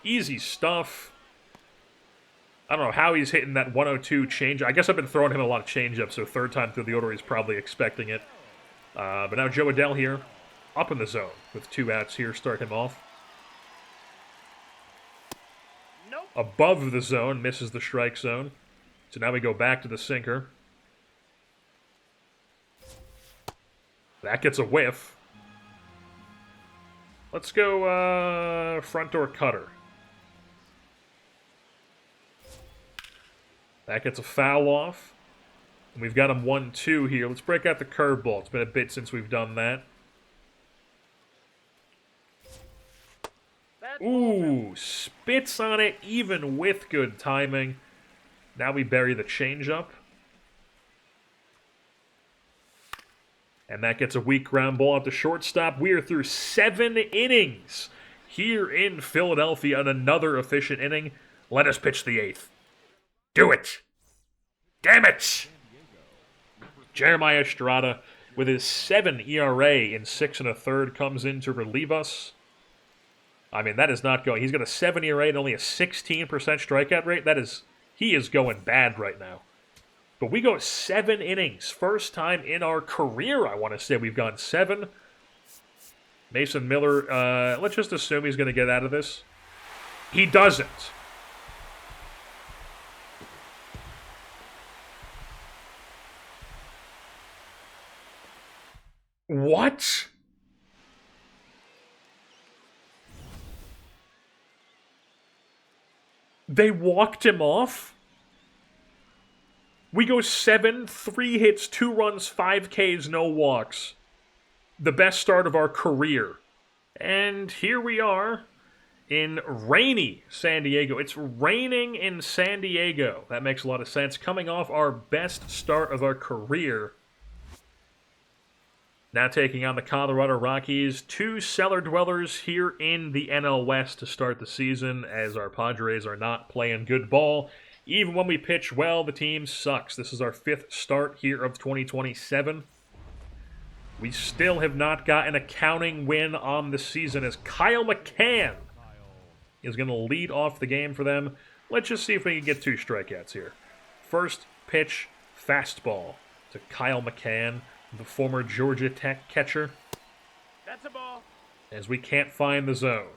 Easy stuff. I don't know how he's hitting that 102 change. I guess I've been throwing him a lot of changeups, so third time through the order he's probably expecting it. But now Joe Adell here, up in the zone with 2 outs here. Start him off. Nope. Above the zone, misses the strike zone. So now we go back to the sinker. That gets a whiff. Let's go front door cutter. That gets a foul off. And we've got him 1-2 here. Let's break out the curveball. It's been a bit since we've done that. Ooh, spits on it even with good timing. Now we bury the changeup. And that gets a weak ground ball at the shortstop. We are through 7 innings here in Philadelphia on another efficient inning. Let us pitch the 8th. Do it! Damn it! Jeremiah Estrada, with his 7 ERA in 6 1/3, comes in to relieve us. I mean, that is not going. He's got a 7 ERA and only a 16% strikeout rate. He is going bad right now. But we go 7 innings. First time in our career, I want to say, we've gone 7. Mason Miller, let's just assume he's going to get out of this. He doesn't. What? They walked him off? We go 7, 3 hits, 2 runs, 5 Ks, no walks. The best start of our career. And here we are in rainy San Diego. It's raining in San Diego. That makes a lot of sense. Coming off our best start of our career. Now taking on the Colorado Rockies. 2 cellar dwellers here in the NL West to start the season, as our Padres are not playing good ball. Even when we pitch well, the team sucks. This is our 5th start here of 2027. We still have not gotten a counting win on the season, as Kyle McCann is going to lead off the game for them. Let's just see if we can get 2 strikeouts here. First pitch, fastball to Kyle McCann, the former Georgia Tech catcher. That's a ball. As we can't find the zone.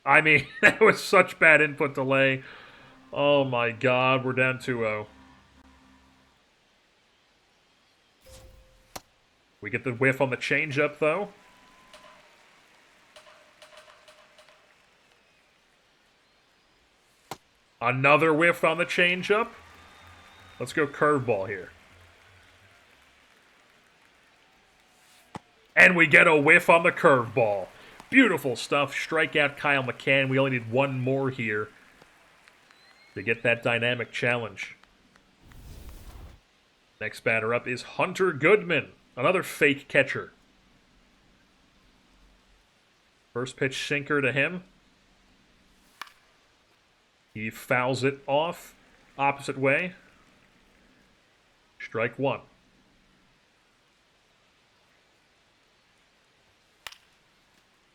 I mean, that was such bad input delay. Oh my god, we're down 2-0. We get the whiff on the changeup, though. Another whiff on the changeup. Let's go curveball here. And we get a whiff on the curveball. Beautiful stuff. Strikeout Kyle McCann. We only need 1 more here to get that dynamic challenge. Next batter up is Hunter Goodman, another fake catcher. First pitch sinker to him. He fouls it off. Opposite way. Strike 1.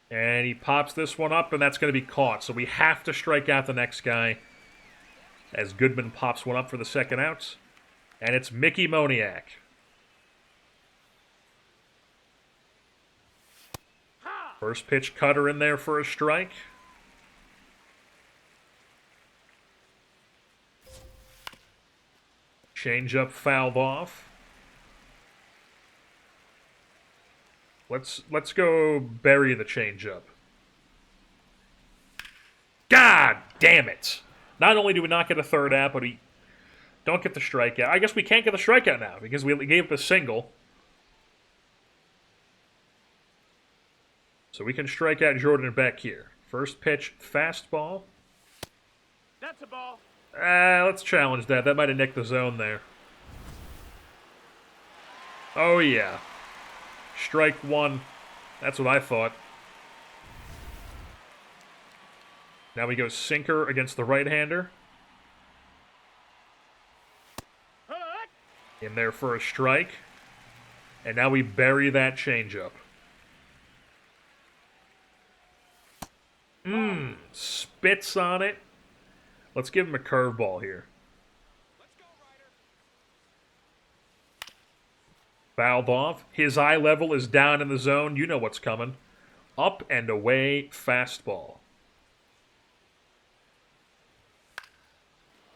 And he pops this one up, and that's going to be caught. So we have to strike out the next guy as Goodman pops one up for the second out. And it's Mickey Moniak. First pitch cutter in there for a strike. Changeup fouled off. Let's go bury the changeup. God damn it! Not only do we not get a third out, but we don't get the strikeout. I guess we can't get the strikeout now because we gave up a single. So we can strike out Jordan Beck here. First pitch, fastball. That's a ball. Let's challenge that. That might have nicked the zone there. Oh, yeah. Strike 1. That's what I thought. Now we go sinker against the right-hander. In there for a strike. And now we bury that changeup. Spits on it. Let's give him a curveball here. Let's go, Ryder. Fouled off. His eye level is down in the zone. You know what's coming. Up and away fastball.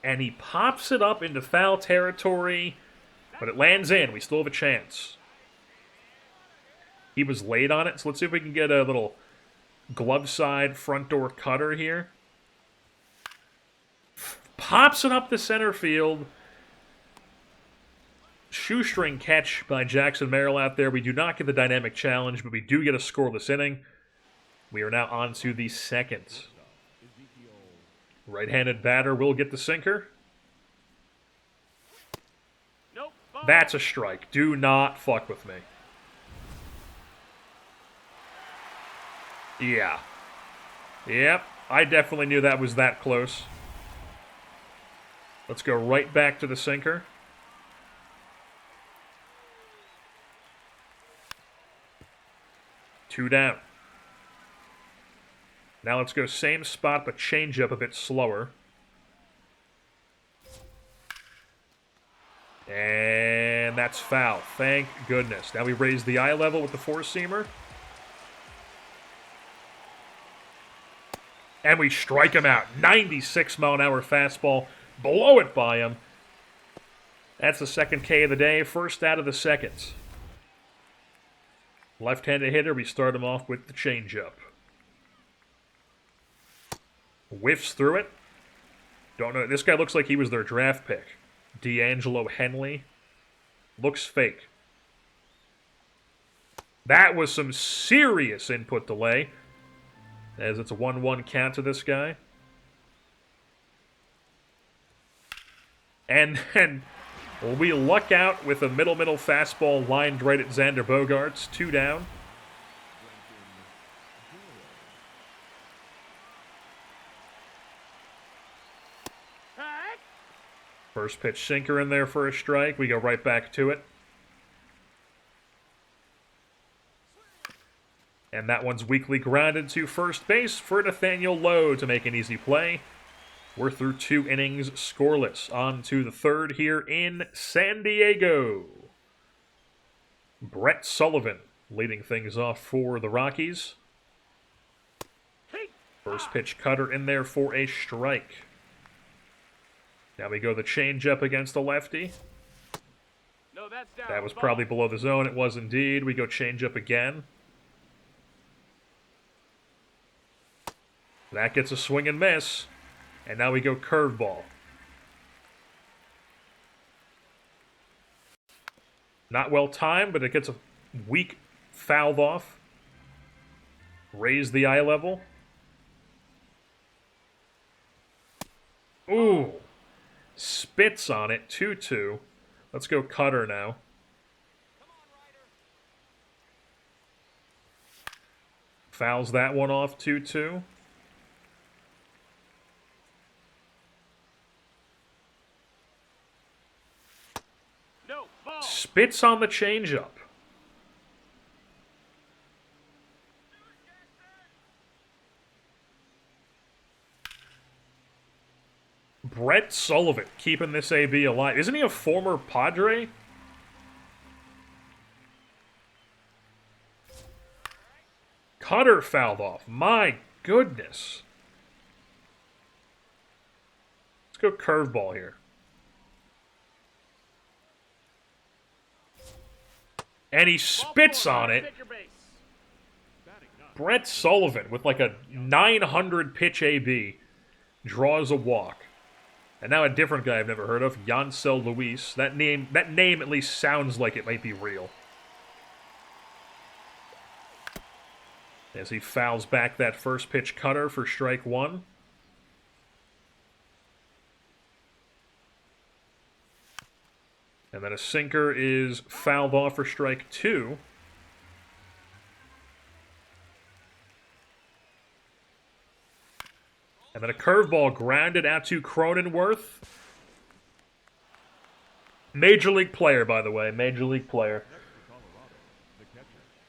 And he pops it up into foul territory, but it lands in. We still have a chance. He was late on it, so let's see if we can get a little glove side front door cutter here. Pops it up the center field. shoestring catch by Jackson Merrill out there. We do not get the dynamic challenge, but we do get a scoreless inning. We are now on to the second. Right-handed batter will get the sinker. Nope. Ball. That's a strike. Do not fuck with me. Yeah. Yep, I definitely knew that was that close. Let's go right back to the sinker. Two down. Now let's go same spot, but change up a bit slower. And that's foul. Thank goodness. Now we raise the eye level with the four-seamer. And we strike him out. 96-mile-an-hour fastball. Blow it by him. That's the second K of the day. First out of the second. Left-handed hitter, we start him off with the changeup. Whiffs through it. Don't know. This guy looks like he was their draft pick. D'Angelo Henley. Looks fake. That was some serious input delay, as it's a 1-1 count to this guy. And then we luck out with a middle fastball lined right at Xander Bogaerts. Two down. First pitch sinker in there for a strike. We go right back to it. And that one's weakly grounded to first base for Nathaniel Lowe to make an easy play. We're through 2 innings scoreless. On to the third here in San Diego. Brett Sullivan leading things off for the Rockies. First pitch cutter in there for a strike. Now we go the changeup against the lefty. No, that's down. That was Ball. probably below the zone. It was indeed. We go changeup again. That gets a swing and miss. And now we go curveball. Not well timed, but it gets a weak fouled off. Raise the eye level. Ooh. Spits on it. 2-2. Let's go cutter now. Fouls that one off. 2-2. No, ball. Spits on the changeup. Brett Sullivan keeping this AB alive. Isn't he a former Padre? Cutter fouled off. My goodness. Let's go curveball here. And he spits on it. Brett Sullivan with like a 900 pitch AB draws a walk. And now a different guy I've never heard of, Yancel Luis. That name at least sounds like it might be real. As he fouls back that first pitch cutter for strike one. And then a sinker is fouled off for strike two. And then a curveball grounded out to Cronenworth. Major League player, by the way. Major League player.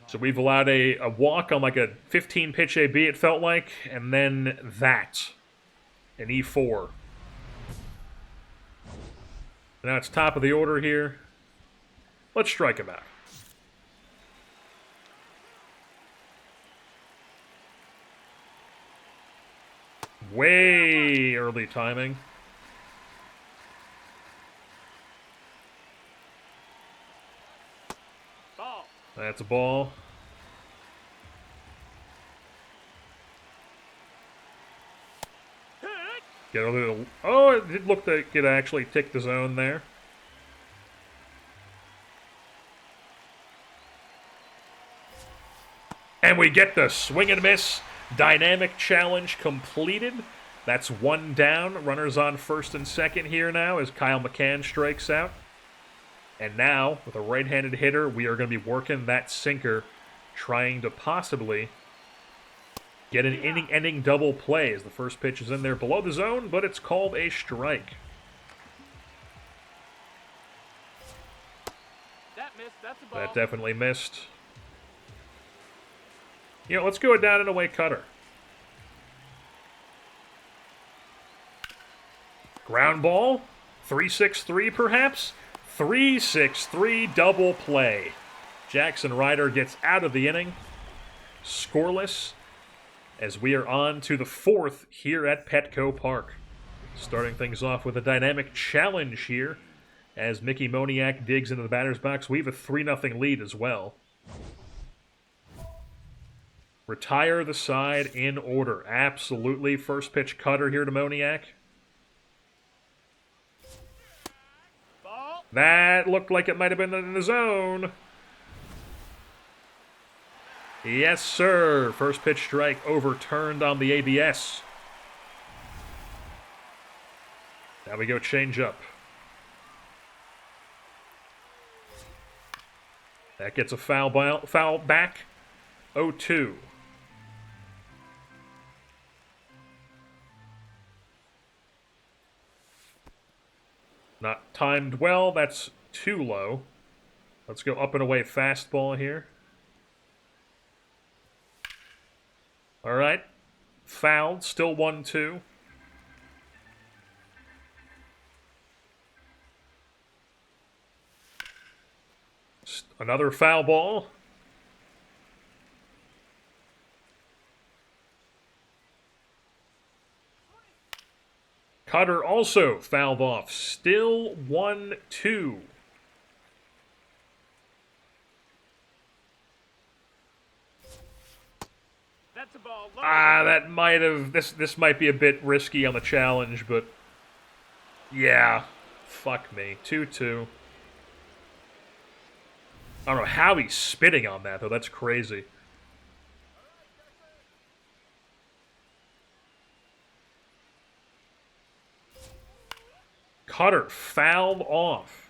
So we've allowed a walk on like a 15-pitch AB, it felt like. And then that. An E4. Now it's top of the order here. Let's strike him out. Way early timing. Ball. That's a ball. Get a little. Oh, it did look like it actually ticked the zone there. And we get the swing and miss. Dynamic challenge completed. That's one down. Runners on first and second here now as Kyle McCann strikes out. And now, with a right-handed hitter, we are going to be working that sinker, trying to possibly get an inning-ending double play as the first pitch is in there below the zone, but it's called a strike. That missed. That's a ball. That definitely missed. You know, let's go down and away cutter. Ground ball. 3-6-3 perhaps? 3-6-3 double play. Jaxson Ryder gets out of the inning. Scoreless as we are on to the fourth here at Petco Park. Starting things off with a dynamic challenge here as Mickey Moniak digs into the batter's box. We have a 3-0 lead as well. Retire the side in order. Absolutely. First pitch cutter here to Moniak. Ball. That looked like it might have been in the zone. Yes, sir. First pitch strike overturned on the ABS. Now we go change up. That gets a foul back. 0-2. Not timed well. That's too low. Let's go up and away fastball here. All right. Fouled. Still 1-2. Another foul ball. Cutter also fouled off. Still 1-2. That's a ball. Low. That might have... This might be a bit risky on the challenge, but... Yeah. Fuck me. 2-2. I don't know how he's spitting on that, though. That's crazy. Cutter fouled off.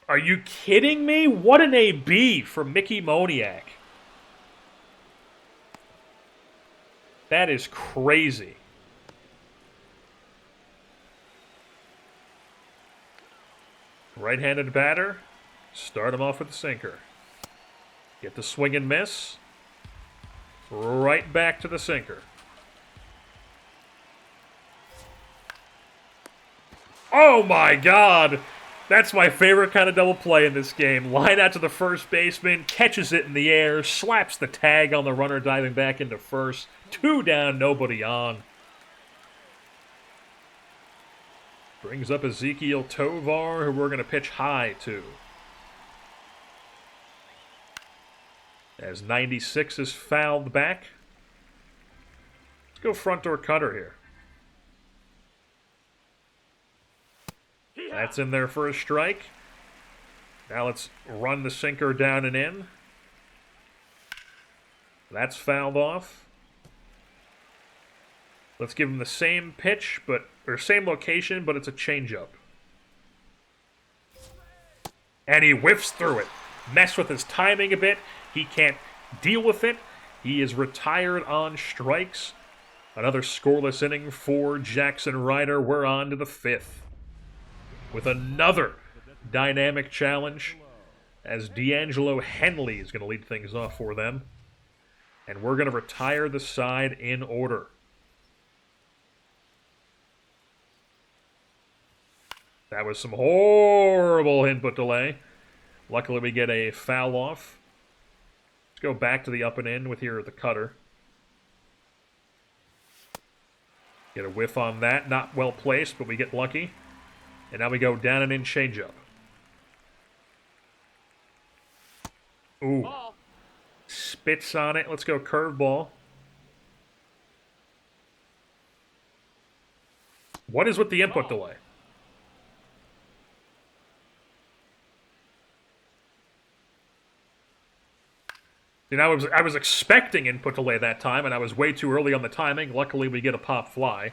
Are you kidding me? What an AB from Mickey Moniak. That is crazy. Right-handed batter. Start him off with the sinker. Get the swing and miss. Right back to the sinker. Oh my God! That's my favorite kind of double play in this game. Line out to the first baseman, catches it in the air, slaps the tag on the runner diving back into first. 2 down, nobody on. Brings up Ezekiel Tovar, who we're going to pitch high to. As 96 is fouled back. Let's go front door cutter here. That's in there for a strike. Now let's run the sinker down and in. That's fouled off. Let's give him the same pitch, or same location, but it's a changeup. And he whiffs through it. Mess with his timing a bit. He can't deal with it. He is retired on strikes. Another scoreless inning for Jaxson Ryder. We're on to the 5th. With another dynamic challenge as D'Angelo Henley is going to lead things off for them. And we're going to retire the side in order. That was some horrible input delay. Luckily we get a foul off. Let's go back to the up and in with here the cutter. Get a whiff on that. Not well placed, but we get lucky. And now we go down and in changeup. Ooh. Ball. Spits on it. Let's go curveball. What is with the input delay? You know, I was expecting input delay that time, and I was way too early on the timing. Luckily, we get a pop fly.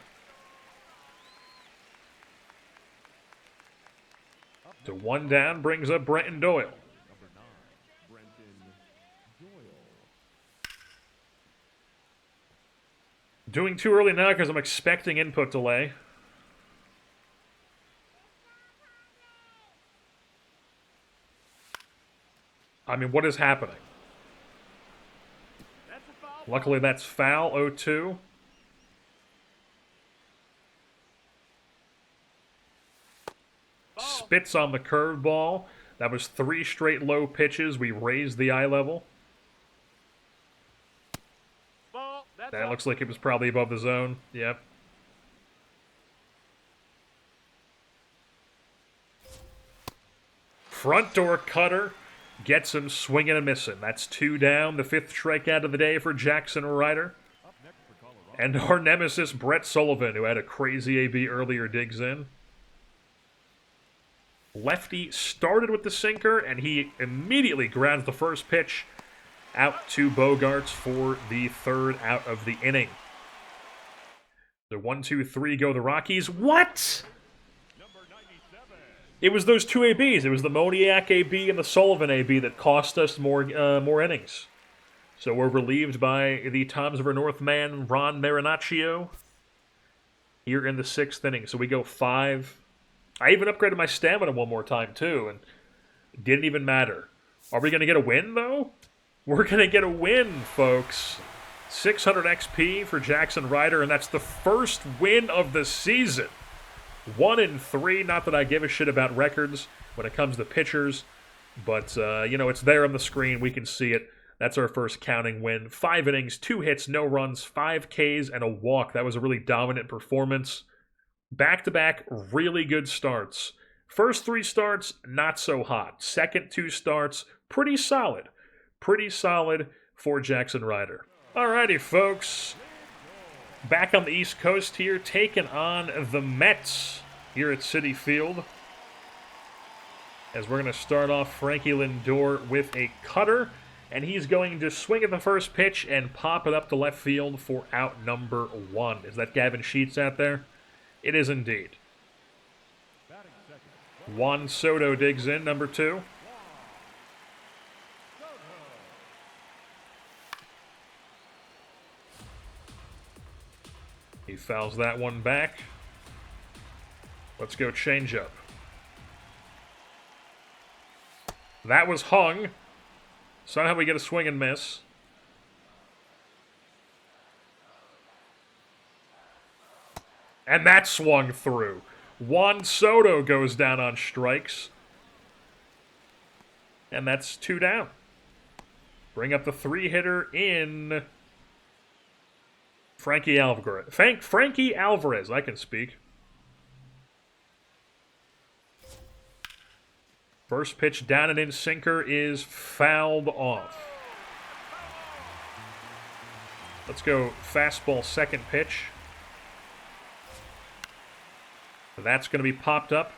So 1 down brings up Brenton Doyle. Number 9, Brenton Doyle. Doing too early now because I'm expecting input delay. I mean, what is happening? That's a foul. Luckily, that's foul, 0-2. Spits on the curveball. That was 3 straight low pitches. We raised the eye level. Ball. That's That up. looks like it was probably above the zone. Yep. Front door cutter. Gets him swinging and missing. That's 2 down. The 5th strikeout of the day for Jaxson Ryder. Up next for Colorado. And our nemesis, Brett Sullivan, who had a crazy AB earlier, digs in. Lefty started with the sinker, and he immediately grounds the first pitch out to Bogarts for the 3rd out of the inning. The 1-2-3 go the Rockies. What? Number 97. It was those 2 ABs. It was the Moniak AB and the Sullivan AB that cost us more innings. So we're relieved by the Toms of our North man, Ron Marinaccio, here in the 6th inning. So we go 5. I even upgraded my stamina one more time, too, and it didn't even matter. Are we going to get a win, though? We're going to get a win, folks. 600 XP for Jaxson Ryder, and that's the first win of the season. 1-3. Not that I give a shit about records when it comes to pitchers, but, you know, it's there on the screen. We can see it. That's our first counting win. 5 innings, 2 hits, no runs, 5 Ks, and a walk. That was a really dominant performance. Back-to-back, really good starts. First 3 starts, not so hot. Second 2 starts, pretty solid. Pretty solid for Jaxson Ryder. Alrighty, folks. Back on the East Coast here, taking on the Mets here at Citi Field. As we're going to start off Frankie Lindor with a cutter. And he's going to swing at the first pitch and pop it up to left field for out number 1. Is that Gavin Sheets out there? It is indeed. Batting second. Juan Soto digs in, number 2. He fouls that one back. Let's go changeup. That was hung. Somehow we get a swing and miss. And that swung through. Juan Soto goes down on strikes. And that's 2 down. Bring up the 3-hitter in Frankie Alvarez. Frankie Alvarez, I can speak. First pitch down and in sinker is fouled off. Let's go fastball second pitch. That's going to be popped up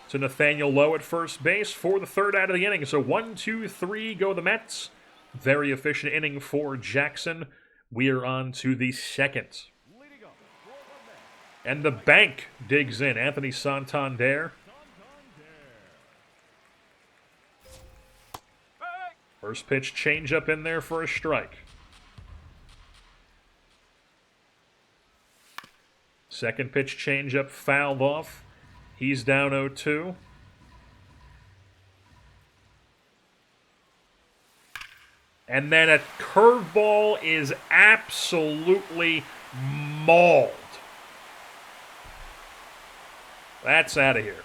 to Nathaniel Lowe at first base for the 3rd out of the inning. So 1-2-3 go the Mets. Very efficient inning for Jaxson. We are on to the 2nd. And the bank digs in. Anthony Santander. First pitch changeup in there for a strike. Second pitch changeup fouled off. He's down 0-2. And then a curveball is absolutely mauled. That's out of here.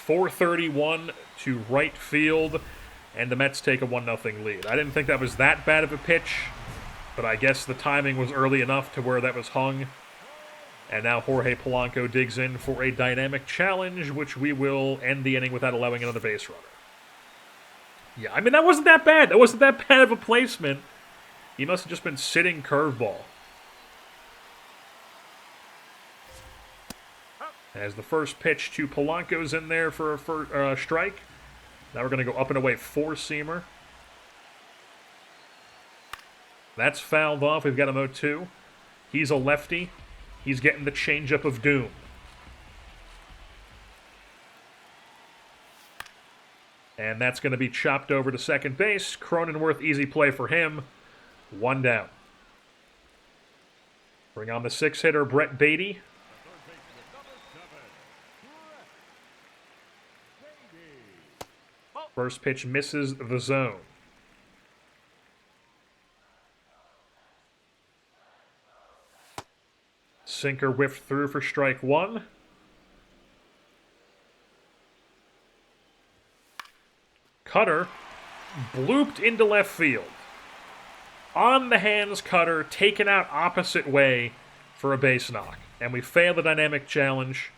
4:31 to right field, and the Mets take a 1-0 lead. I didn't think that was that bad of a pitch, but I guess the timing was early enough to where that was hung. And now Jorge Polanco digs in for a dynamic challenge, which we will end the inning without allowing another base runner. Yeah, I mean, that wasn't that bad. That wasn't that bad of a placement. He must have just been sitting curveball. As the first pitch to Polanco's in there for a strike. Now we're going to go up and away four-seamer. That's fouled off. We've got him 0-2. He's a lefty. He's getting the changeup of doom. And that's going to be chopped over to second base. Cronenworth, easy play for him. One down. Bring on the six-hitter, Brett Beatty. First pitch misses the zone. Sinker whiffed through for strike one. Cutter blooped into left field. On the hands cutter, taken out opposite way for a base knock. And we fail the dynamic challenge.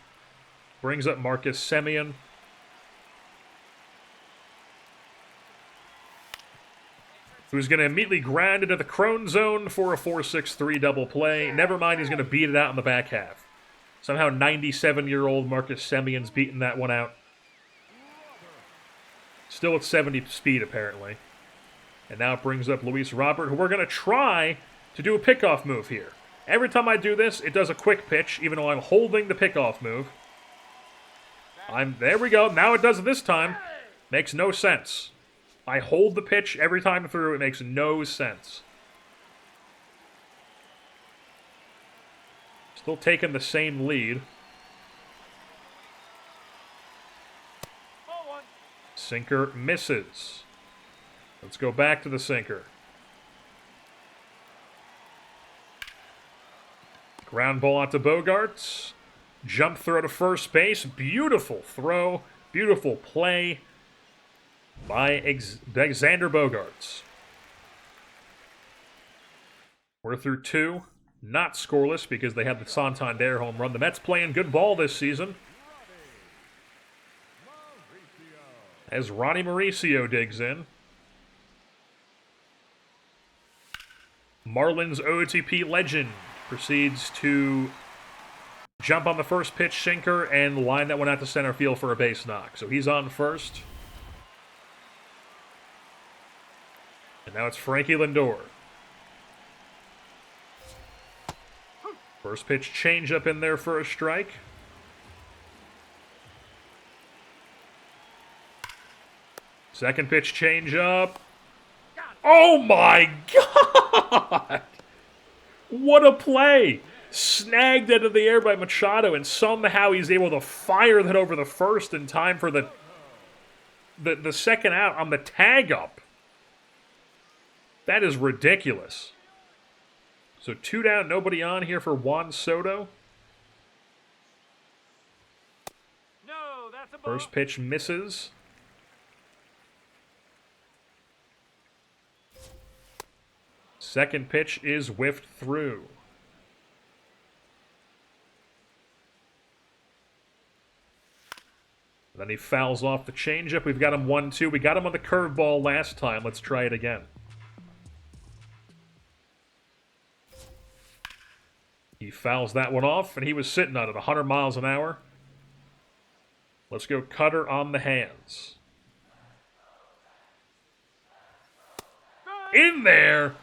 Brings up Marcus Semien. Who's going to immediately ground into the Crone zone for a 4-6-3 double play. Never mind, he's going to beat it out in the back half. Somehow 97-year-old Marcus Semien's beating that one out. Still at 70 speed, apparently. And now it brings up Luis Robert, who we're going to try to do a pickoff move here. Every time I do this, it does a quick pitch, even though I'm holding the pickoff move. There we go. Now it does it this time. Makes no sense. I hold the pitch every time through. It makes no sense. Still taking the same lead. Sinker misses. Let's go back to the sinker. Ground ball out to Bogaerts. Jump throw to first base. Beautiful throw. Beautiful play by Xander Bogaerts. We're through two. Not scoreless because they had the Santander home run. The Mets playing good ball this season. As Ronnie Mauricio digs in. Marlins OTP legend proceeds to jump on the first pitch sinker and line that one out to center field for a base knock. So he's on first. And now it's Frankie Lindor. First pitch changeup in there for a strike. Second pitch changeup. Oh my God! What a play! Snagged out of the air by Machado, and somehow he's able to fire that over the first in time for the second out on the tag up. That is ridiculous. So 2 down, nobody on here for Juan Soto. No, that's a ball. First pitch misses. Second pitch is whiffed through. Then he fouls off the changeup. We've got him 1-2. We got him on the curveball last time. Let's try it again. He fouls that one off, and he was sitting on it 100 miles an hour. Let's go cutter on the hands. In there!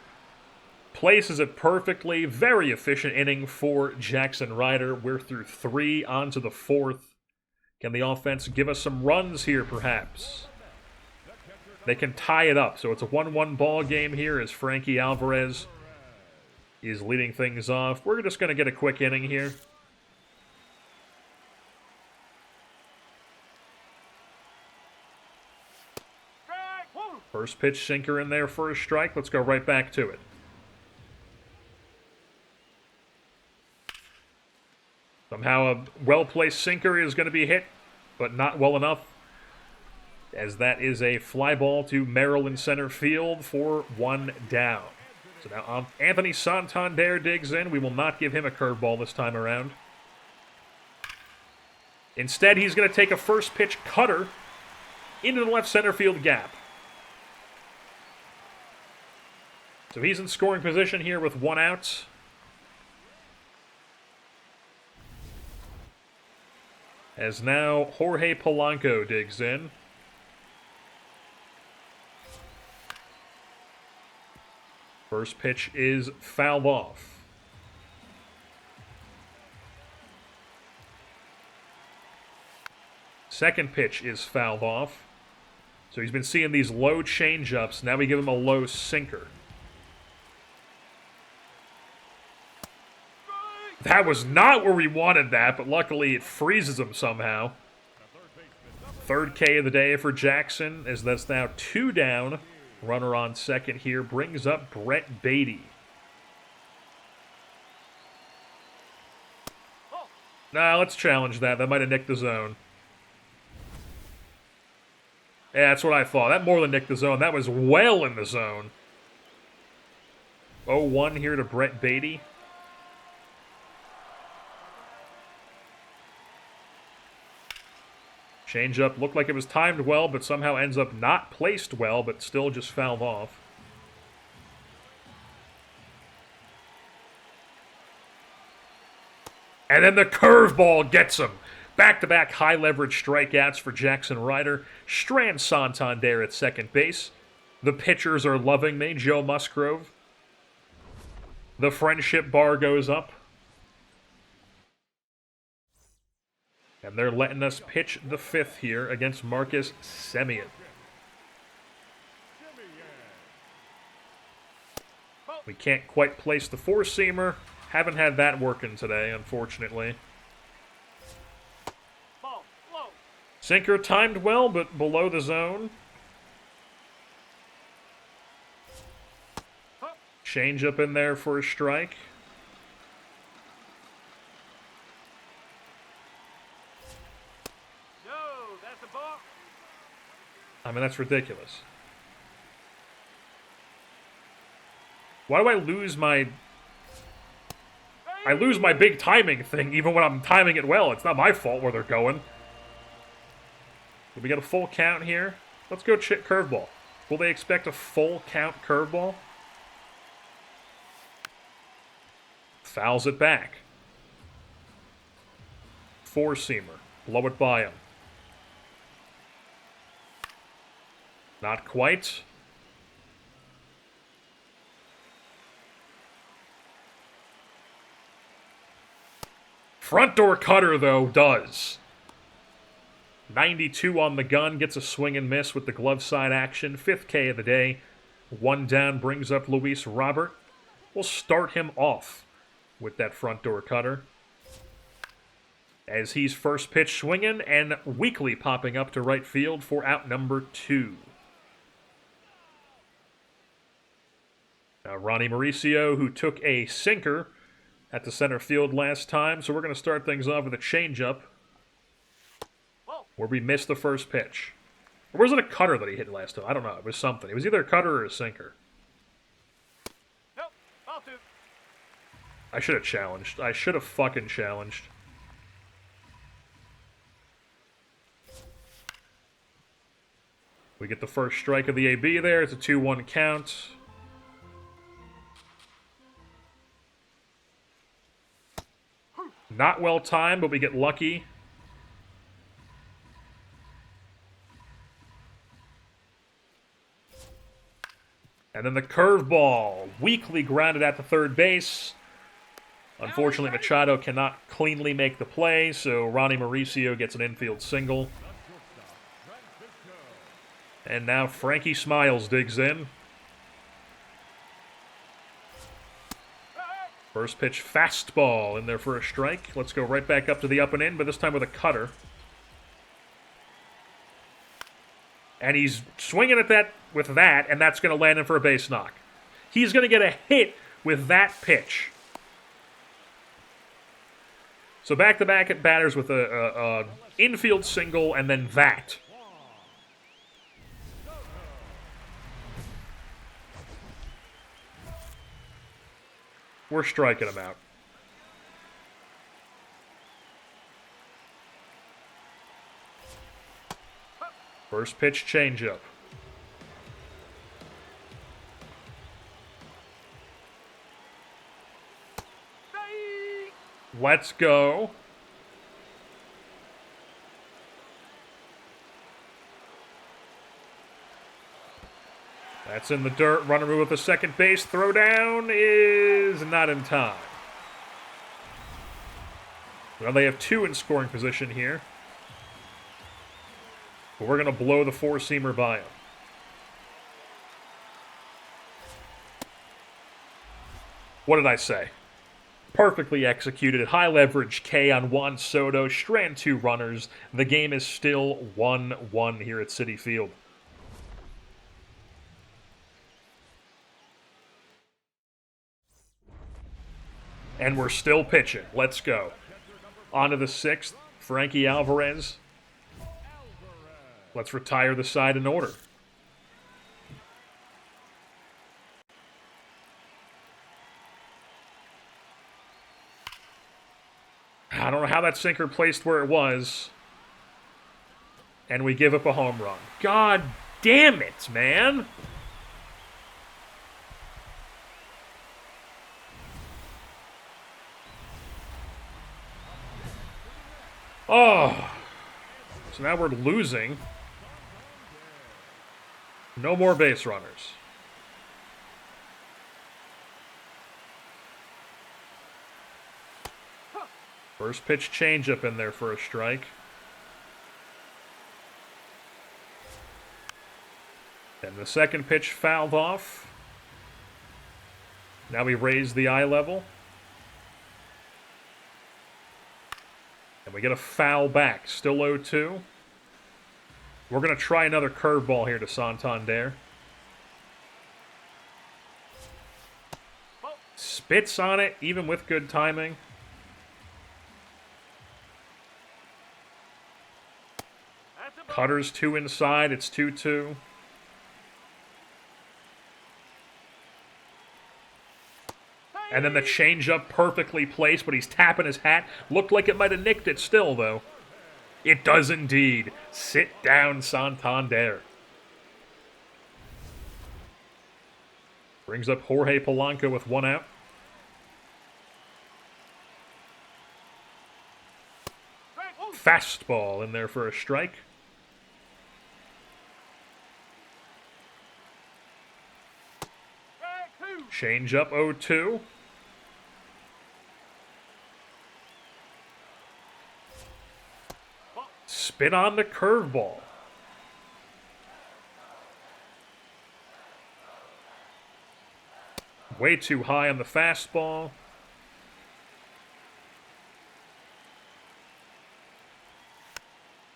Places it perfectly. Very efficient inning for Jaxson Ryder. We're through 3, on to the 4th. Can the offense give us some runs here, perhaps? They can tie it up, so it's a 1-1 ball game here as Frankie Alvarez is leading things off. We're just going to get a quick inning here. First pitch sinker in there for a strike. Let's go right back to it. Somehow a well-placed sinker is going to be hit, but not well enough, as that is a fly ball to Merrill in center field for 1 down. So now Anthony Santander digs in. We will not give him a curveball this time around. Instead, he's going to take a first pitch cutter into the left center field gap. So he's in scoring position here with 1 out. As now Jorge Polanco digs in. First pitch is fouled off. Second pitch is fouled off. So he's been seeing these low changeups. Now we give him a low sinker. That was not where we wanted that, but luckily it freezes him somehow. Third K of the day for Jaxson, as that's now 2 down. Runner on second here brings up Brett Beatty. Nah, let's challenge that. That might have nicked the zone. Yeah, that's what I thought. That more than nicked the zone. That was well in the zone. 0-1 here to Brett Beatty. Changeup looked like it was timed well, but somehow ends up not placed well, but still just fouled off. And then the curveball gets him. Back-to-back high-leverage strikeouts for Jaxson Ryder. Strand Santander at second base. The pitchers are loving me, Joe Musgrove. The friendship bar goes up. And they're letting us pitch the 5th here against Marcus Semien. We can't quite place the 4-seamer. Haven't had that working today, unfortunately. Sinker timed well, but below the zone. Change up in there for a strike. No, that's a ball. I mean, that's ridiculous. Why do I lose my... I lose my big timing thing even when I'm timing it well. It's not my fault where they're going. Did we get a full count here? Let's go curveball. Will they expect a full count curveball? Fouls it back. 4-seamer. Blow it by him. Not quite. Front door cutter, though, does. 92 on the gun, gets a swing and miss with the glove side action. 5th K of the day. 1 down brings up Luis Robert. We'll start him off with that front door cutter, as he's first pitch swinging and weakly popping up to right field for out number 2. Now Ronnie Mauricio, who took a sinker at the center field last time, so we're going to start things off with a changeup, where we missed the first pitch. Or was it a cutter that he hit last time? I don't know. It was something. It was either a cutter or a sinker. Nope, ball 2. I should have challenged. I should have fucking challenged. We get the first strike of the AB there. It's a 2-1 count. Not well timed, but we get lucky. And then the curveball, weakly grounded at the third base. Unfortunately, Machado cannot cleanly make the play, so Ronnie Mauricio gets an infield single. And now Frankie Smiles digs in. First pitch fastball in there for a strike. Let's go right back up to the up and in, but this time with a cutter. And he's swinging at that with that, and that's going to land him for a base knock. He's going to get a hit with that pitch. So back-to-back at batters with a infield single and then that. We're striking him out. First pitch changeup. Let's go. That's in the dirt. Runner move with the second base. Throw down is not in time. Well, they have 2 in scoring position here. But we're going to blow the four-seamer by him. What did I say? Perfectly executed. High leverage K on Juan Soto. Strand 2 runners. The game is still 1-1 here at Citi Field. And we're still pitching. Let's go. On to the 6th. Frankie Alvarez. Let's retire the side in order. I don't know how that sinker placed where it was. And we give up a home run. God damn it, man! Oh! So now we're losing. No more base runners. First pitch changeup in there for a strike. And the second pitch fouled off. Now we raise the eye level. And we get a foul back. Still 0-2. We're going to try another curveball here to Santander. Spits on it, even with good timing. Cutter's 2 inside. It's 2-2. And then the changeup perfectly placed, but he's tapping his hat. Looked like it might have nicked it still, though. It does indeed. Sit down, Santander. Brings up Jorge Polanco with 1 out. Fastball in there for a strike. Change up 0-2. Spin on the curveball. Way too high on the fastball.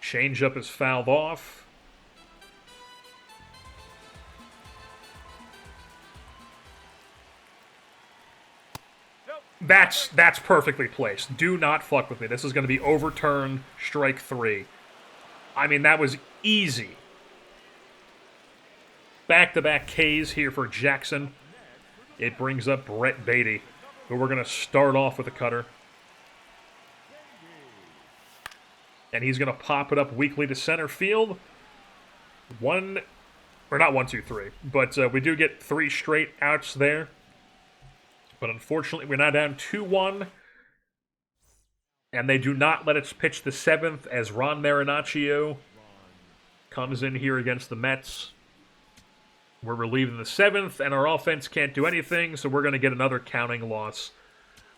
Changeup is fouled off. That's perfectly placed. Do not fuck with me. This is going to be overturned. Strike 3. I mean, that was easy. Back-to-back Ks here for Jaxson. It brings up Brett Beatty, but we're going to start off with a cutter. And he's going to pop it up weakly to center field. Not 1, 2, 3. But we do get 3 straight outs there. But unfortunately, we're now down 2-1. And they do not let us pitch the 7th as Ron Marinaccio comes in here against the Mets. We're relieving the 7th, and our offense can't do anything, so we're going to get another counting loss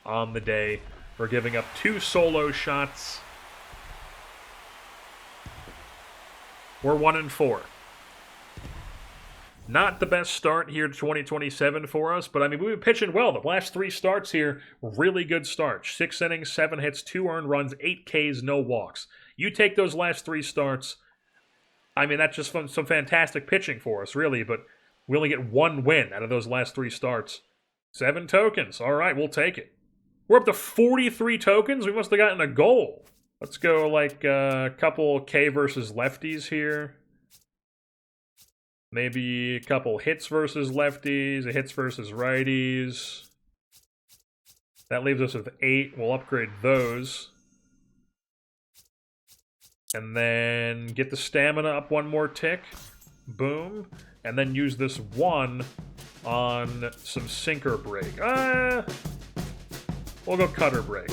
on the day. We're giving up 2 solo shots. We're 1-4. Not the best start here to 2027 for us, but I mean, we've been pitching well. The last 3 starts here, really good starts. 6 innings, 7 hits, 2 earned runs, 8 Ks, no walks. You take those last 3 starts, I mean, that's just some fantastic pitching for us, really, but we only get 1 win out of those last 3 starts. 7 tokens. All right, we'll take it. We're up to 43 tokens. We must have gotten a goal. Let's go like a couple K versus lefties here. Maybe a couple hits versus lefties, a hits versus righties. That leaves us with 8. We'll upgrade those. And then get the stamina up 1 more tick. Boom. And then use this 1 on some sinker break. We'll go cutter break.